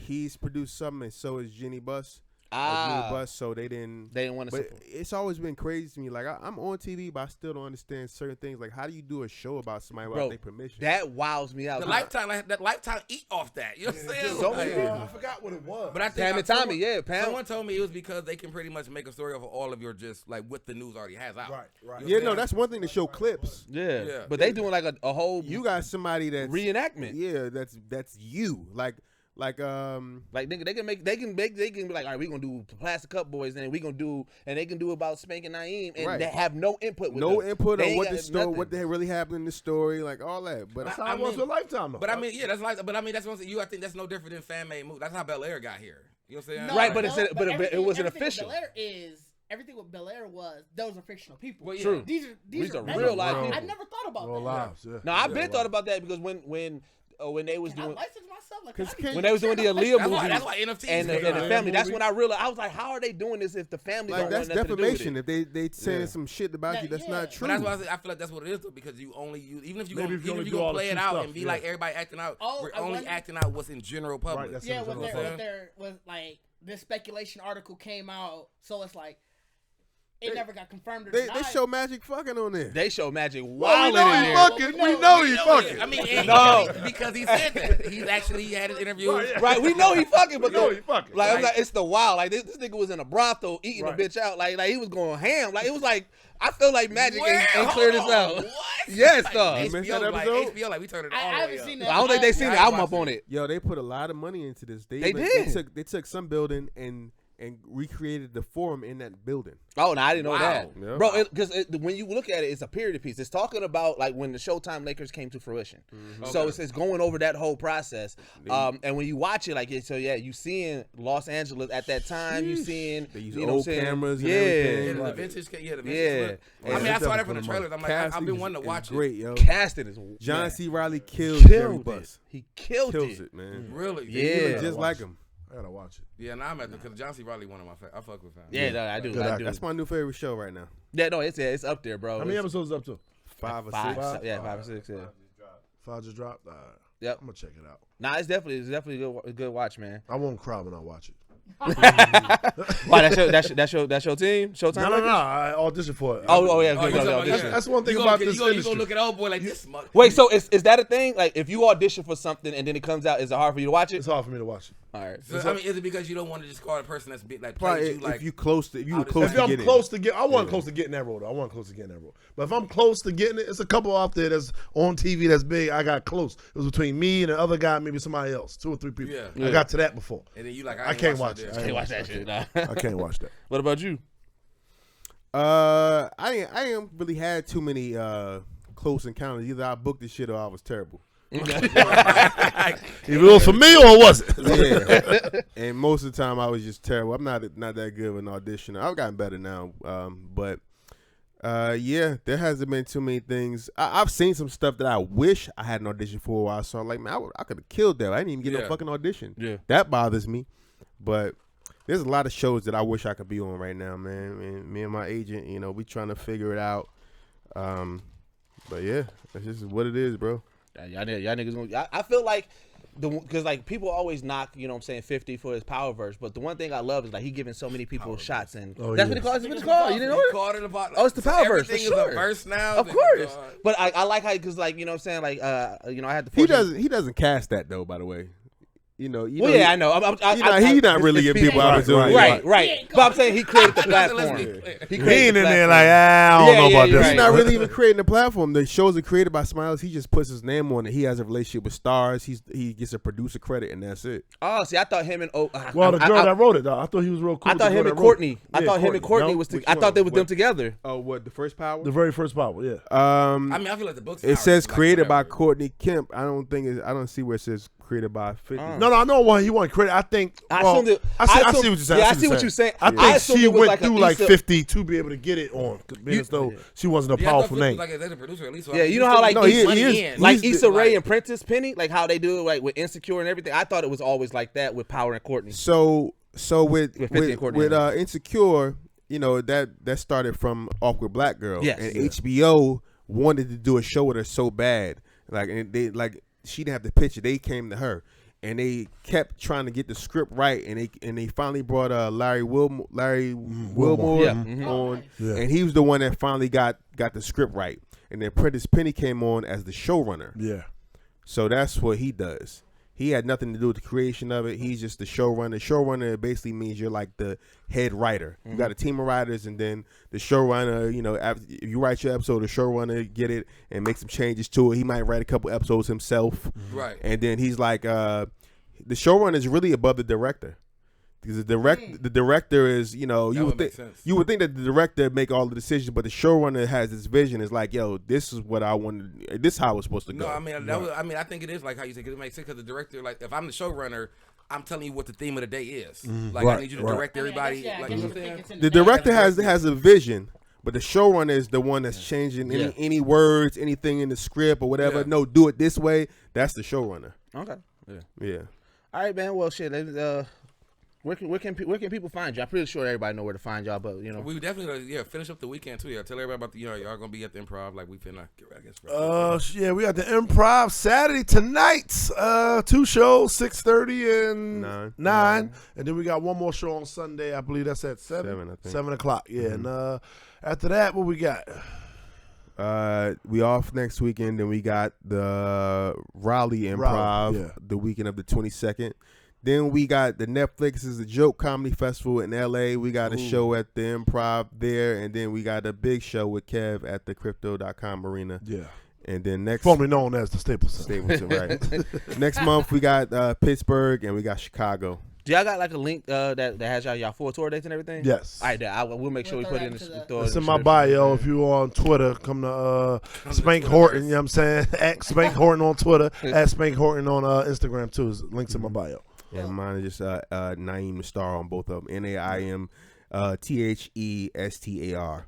he's produced something, and so is Jenny Buss. So they didn't want to support. It's always been crazy to me. Like I'm on TV, but I still don't understand certain things. Like how do you do a show about somebody without their permission? That wows me out. The Lifetime eat off that. You know what I'm saying? So I forgot what it was. But I think Pam and Tommy, Pam. Someone told me it was because they can pretty much make a story of all of your just like what the news already has out. Right. You know That's one thing to show clips. Yeah. But they doing like a whole. You got somebody that's reenactment. Yeah, that's you. Like nigga, they can be like, all right, we gonna do Plastic Cup Boyz, and we gonna do, and they can do about Spank and Na'im, and they have no input. With no them. input they on what the story, nothing. what the hell really happened in the story, like all that. But that's how it was with Lifetime, though. But I mean, yeah, that's like. But I mean, that's what I think that's no different than fan made movies. That's how Bel Air got here. You know what I'm saying? No, right, but it wasn't everything official. Bel Air is everything. What Bel Air was, those are fictional people. Well, yeah. True. These are real life people. I never thought about Real that. lives, yeah. No, I've been thought about that because when they was Can I doing. license myself? Like, When they was doing the Aaliyah movie, that's why NFTs and the family. That's when I realized I was like, how are they doing this if the family like don't that's want nothing defamation. to do with If they saying some shit about you, that's not true. But that's why I feel like that's what it is though, because you only even if you Maybe gonna, if you gonna all play the it true out stuff, and be like everybody acting out, we're only acting out what's in general public. Right, that's yeah, what there was like this speculation article came out, so it's like it never got confirmed or They denied. show Magic fucking on there. They show Magic Well, wilding in there. we know he fucking. I mean, No. because he said that he had his interview. Right, we know he fucking, but We know he fucking. like, I'm like, it's the wild. Like this nigga was in a brothel eating the bitch out. Like he was going ham. Like it was like I feel like Magic ain't cleared this out. What? Yes, like, dog. You missed that HBO, like episode? HBO, like we turned it I all the haven't way seen up. that. I don't think they seen I the ain't album up watched on it. it. Yo, they put a lot of money into this. They They did. took some building and and recreated the forum in that building. Oh, no, I didn't know that. Yeah. Bro, because when you look at it, it's a period piece. It's talking about like when the Showtime Lakers came to fruition. So it's going over that whole process. And when you watch it, like, so yeah, you seeing Los Angeles at that time. You seeing, They use you know old what I'm saying? cameras and Yeah. everything. The vintage, the vintage. Yeah. Look. I mean, I saw that from the trailers. I'm like, I've Casting been wanting to is watch great, it. yo. Casting is John man, C. Riley killed Jerry it. Buss. He killed Kills it. it, man. Really? Yeah. He look just like him. I gotta watch it. Yeah, now I'm at because John C. Riley one of my favorites. I fuck with him. Yeah, no, I do. Good I actor. do. That's my new favorite show right now. Yeah, no, it's up there, bro. How many It's episodes is up to? 5 or 6. five, yeah, 5 or 6. Yeah. 5 just dropped. All right. Yep. I'm gonna check it out. Nah, it's definitely a good watch, man. I won't cry when I watch it. Why that's your team? Showtime. No, Lakers? I auditioned for it. Oh yeah, Oh, good, you good, talking good. about- That's one thing You about gonna- this you gonna industry. look at old boy like this. Wait, so is that a thing? Like, if you audition for something and then it comes out, is it hard for you to watch it? It's hard for me to watch it. All right. So, I mean, is it because you don't want to just call a person that's big, like Probably plays you like if you close to, if you were If close If to I'm getting close to get, I wasn't close to getting that role. But if I'm close to getting it, it's a couple out there that's on TV that's big. I got close. It was between me and the other guy, maybe somebody else, 2 or 3 people. Yeah. I got to that before. and then you like I can't watch it. it. Can't watch that shit. Nah. I can't watch that. What about you? I ain't really had too many close encounters. Either I booked the shit or I was terrible. If it was for me or was it? Yeah. And most of the time I was just terrible. I'm not that good of an auditioner. I've gotten better now. But yeah, there hasn't been too many things. I've seen some stuff that I wish I had an audition for a while. So I'm like, man, I could have killed that. I didn't even get no Yeah. fucking audition. Yeah. That bothers me. But there's a lot of shows that I wish I could be on right now, man. And me and my agent, you know, we trying to figure it out. But yeah, that's just what it is, bro. Y'all niggas gonna. I feel like because like people always knock, you know what I'm saying, 50 for his power verse, but the one thing I love is like he giving so many people shots, and Oh, that's yeah. what it calls. That's what it's called. You didn't know it? Called it about, Oh, it's the power verse, for Everything sure. is a verse now. Of then, course, but I like how because like you know what I'm saying, like you know I had to. He doesn't cast that though, by the way. You know, Well, yeah, I know. He's not really giving people opportunity. Right. But I'm saying he created the platform. He ain't in there like, I don't know about you're this. right. He's not really even creating a platform. The shows are created by Smiles. He just puts his name on it. He has a relationship with stars. He gets a producer credit, and that's it. Oh, see, I thought him and Well, the girl that wrote it, though, I thought he was real cool. I thought him and Courtney. I thought him and Courtney was. I thought they was them together. Oh, what, the first power? The very first power, yeah. I mean, I feel like the book's It says like created by whatever. Courtney Kemp. I don't see where it says created by 50. No, I know why he wanted credit. I think. I Well, assumed it- I see what you're saying. Yeah, I see what you're saying. I I think assumed she it was went like a through like Issa- 50 to be able to get it on, being as though she wasn't a Yeah, I powerful thought name. Like a producer at least. So Yeah, you know how like No, he Issa, is. like He's Issa the- Rae and Prentice Penny, like how they do it like with Insecure and everything. I thought it was always like that with Power and Courtney. So with 50 and Courtney, Insecure, you know, that started from Awkward Black Girl. Yes. And Yeah. HBO wanted to do a show with her so bad. Like, and they like she didn't have to pitch it. They came to her. And they kept trying to get the script right, and they finally brought Larry Wilmore Yeah. on, Yeah. and he was the one that finally got the script right. And then Prentice Penny came on as the showrunner. Yeah. So that's what he does. He had nothing to do with the creation of it. He's just the showrunner. Showrunner basically means you're like the head writer. You got a team of writers, and then the showrunner, you know, if you write your episode, the showrunner get it and make some changes to it. He might write a couple episodes himself. Right. And then he's like, the showrunner is really above the director. Because the director is, you know, That would make sense. you would think that the director make all the decisions, but the showrunner has this vision. It's like, yo, this is what I want. This is how it's supposed to go. No, I mean, I think it is like how you say, 'cause it makes sense because the director, like, if I'm the showrunner, I'm telling you what the theme of the day is. Like, I Right, need you to right. direct everybody. Like, you know what I'm saying? The director has a vision, but the showrunner is the one that's changing Yeah. any words, anything in the script or whatever. Yeah. No, do it this way. That's the showrunner. Okay. Yeah. Yeah. All right, man. Well, shit. Where can people find you? I'm pretty sure everybody know where to find y'all, but you know. We definitely, finish up the weekend too. Yeah, tell everybody about the, y'all gonna be at the Improv. Like, we finna get ready. Yeah, we got the Improv Saturday tonight. 2 shows, 6:30 and 9. And then we got one more show on Sunday. I believe that's at 7. 7, I think. 7 o'clock. Yeah. And after that, what we got? We off next weekend, then we got the Raleigh Improv the weekend of the 22nd. Then we got the Netflix is a Joke Comedy Festival in LA. We got a show at the Improv there, and then we got a big show with Kev at the Crypto.com Arena. Yeah. And then next Formerly known as the Staples Center. right. Next month we got Pittsburgh and we got Chicago. Do y'all got like a link that has y'all full tour dates and everything? Yes. All right, we'll make sure we put it in the It's in my bio. If you on Twitter, come to Spank Horton. You know what I'm saying? At Spank Horton on Twitter. At Spank Horton on Instagram too. Links in my bio. Yeah, mine is just Na'im Star on both of them. Naim Thestar.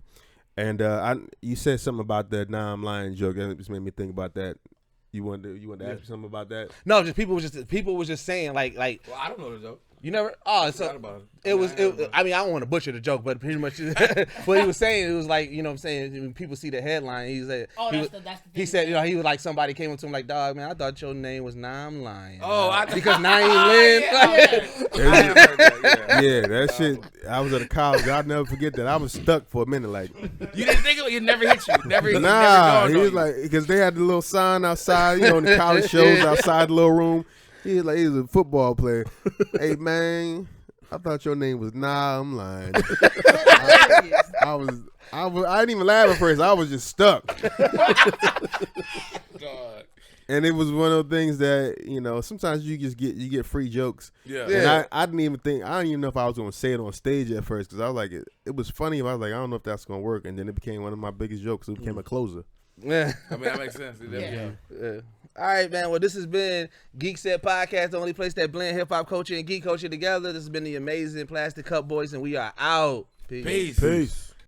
And you said something about the Na'im Lynn joke. That just made me think about that. You wanted to ask me something about that? No, just people was just saying like. Well, I don't know the joke. You never? Oh, so I mean, I don't want to butcher the joke, but pretty much what he was saying, it was like, you know what I'm saying, when people see the headline, he said, he said, you know, he was like, somebody came up to him like, dog, man, I thought your name was Na'im Lynn. Oh, because Na'im Lynn. Yeah, that shit. I was at a college. I'll never forget that. I was stuck for a minute. Like, you didn't think it never hit you? Nah, he was like, because they had the little sign outside, you know, in the college shows outside the little room. He was like, he was a football player. Hey, man, I thought your name was Na'im Lynn. I didn't even laugh at first. I was just stuck. God. And it was one of those things that, you know, sometimes you get free jokes. Yeah. And I didn't even know if I was going to say it on stage at first, because I was like, it was funny. I was like, I don't know if that's going to work. And then it became one of my biggest jokes. It became a closer. Yeah. I mean, that makes sense. Yeah. All right, man. Well, this has been Geekset Podcast, the only place that blend hip hop culture and geek culture together. This has been the amazing Plastic Cup Boyz, and we are out. Peace. Peace.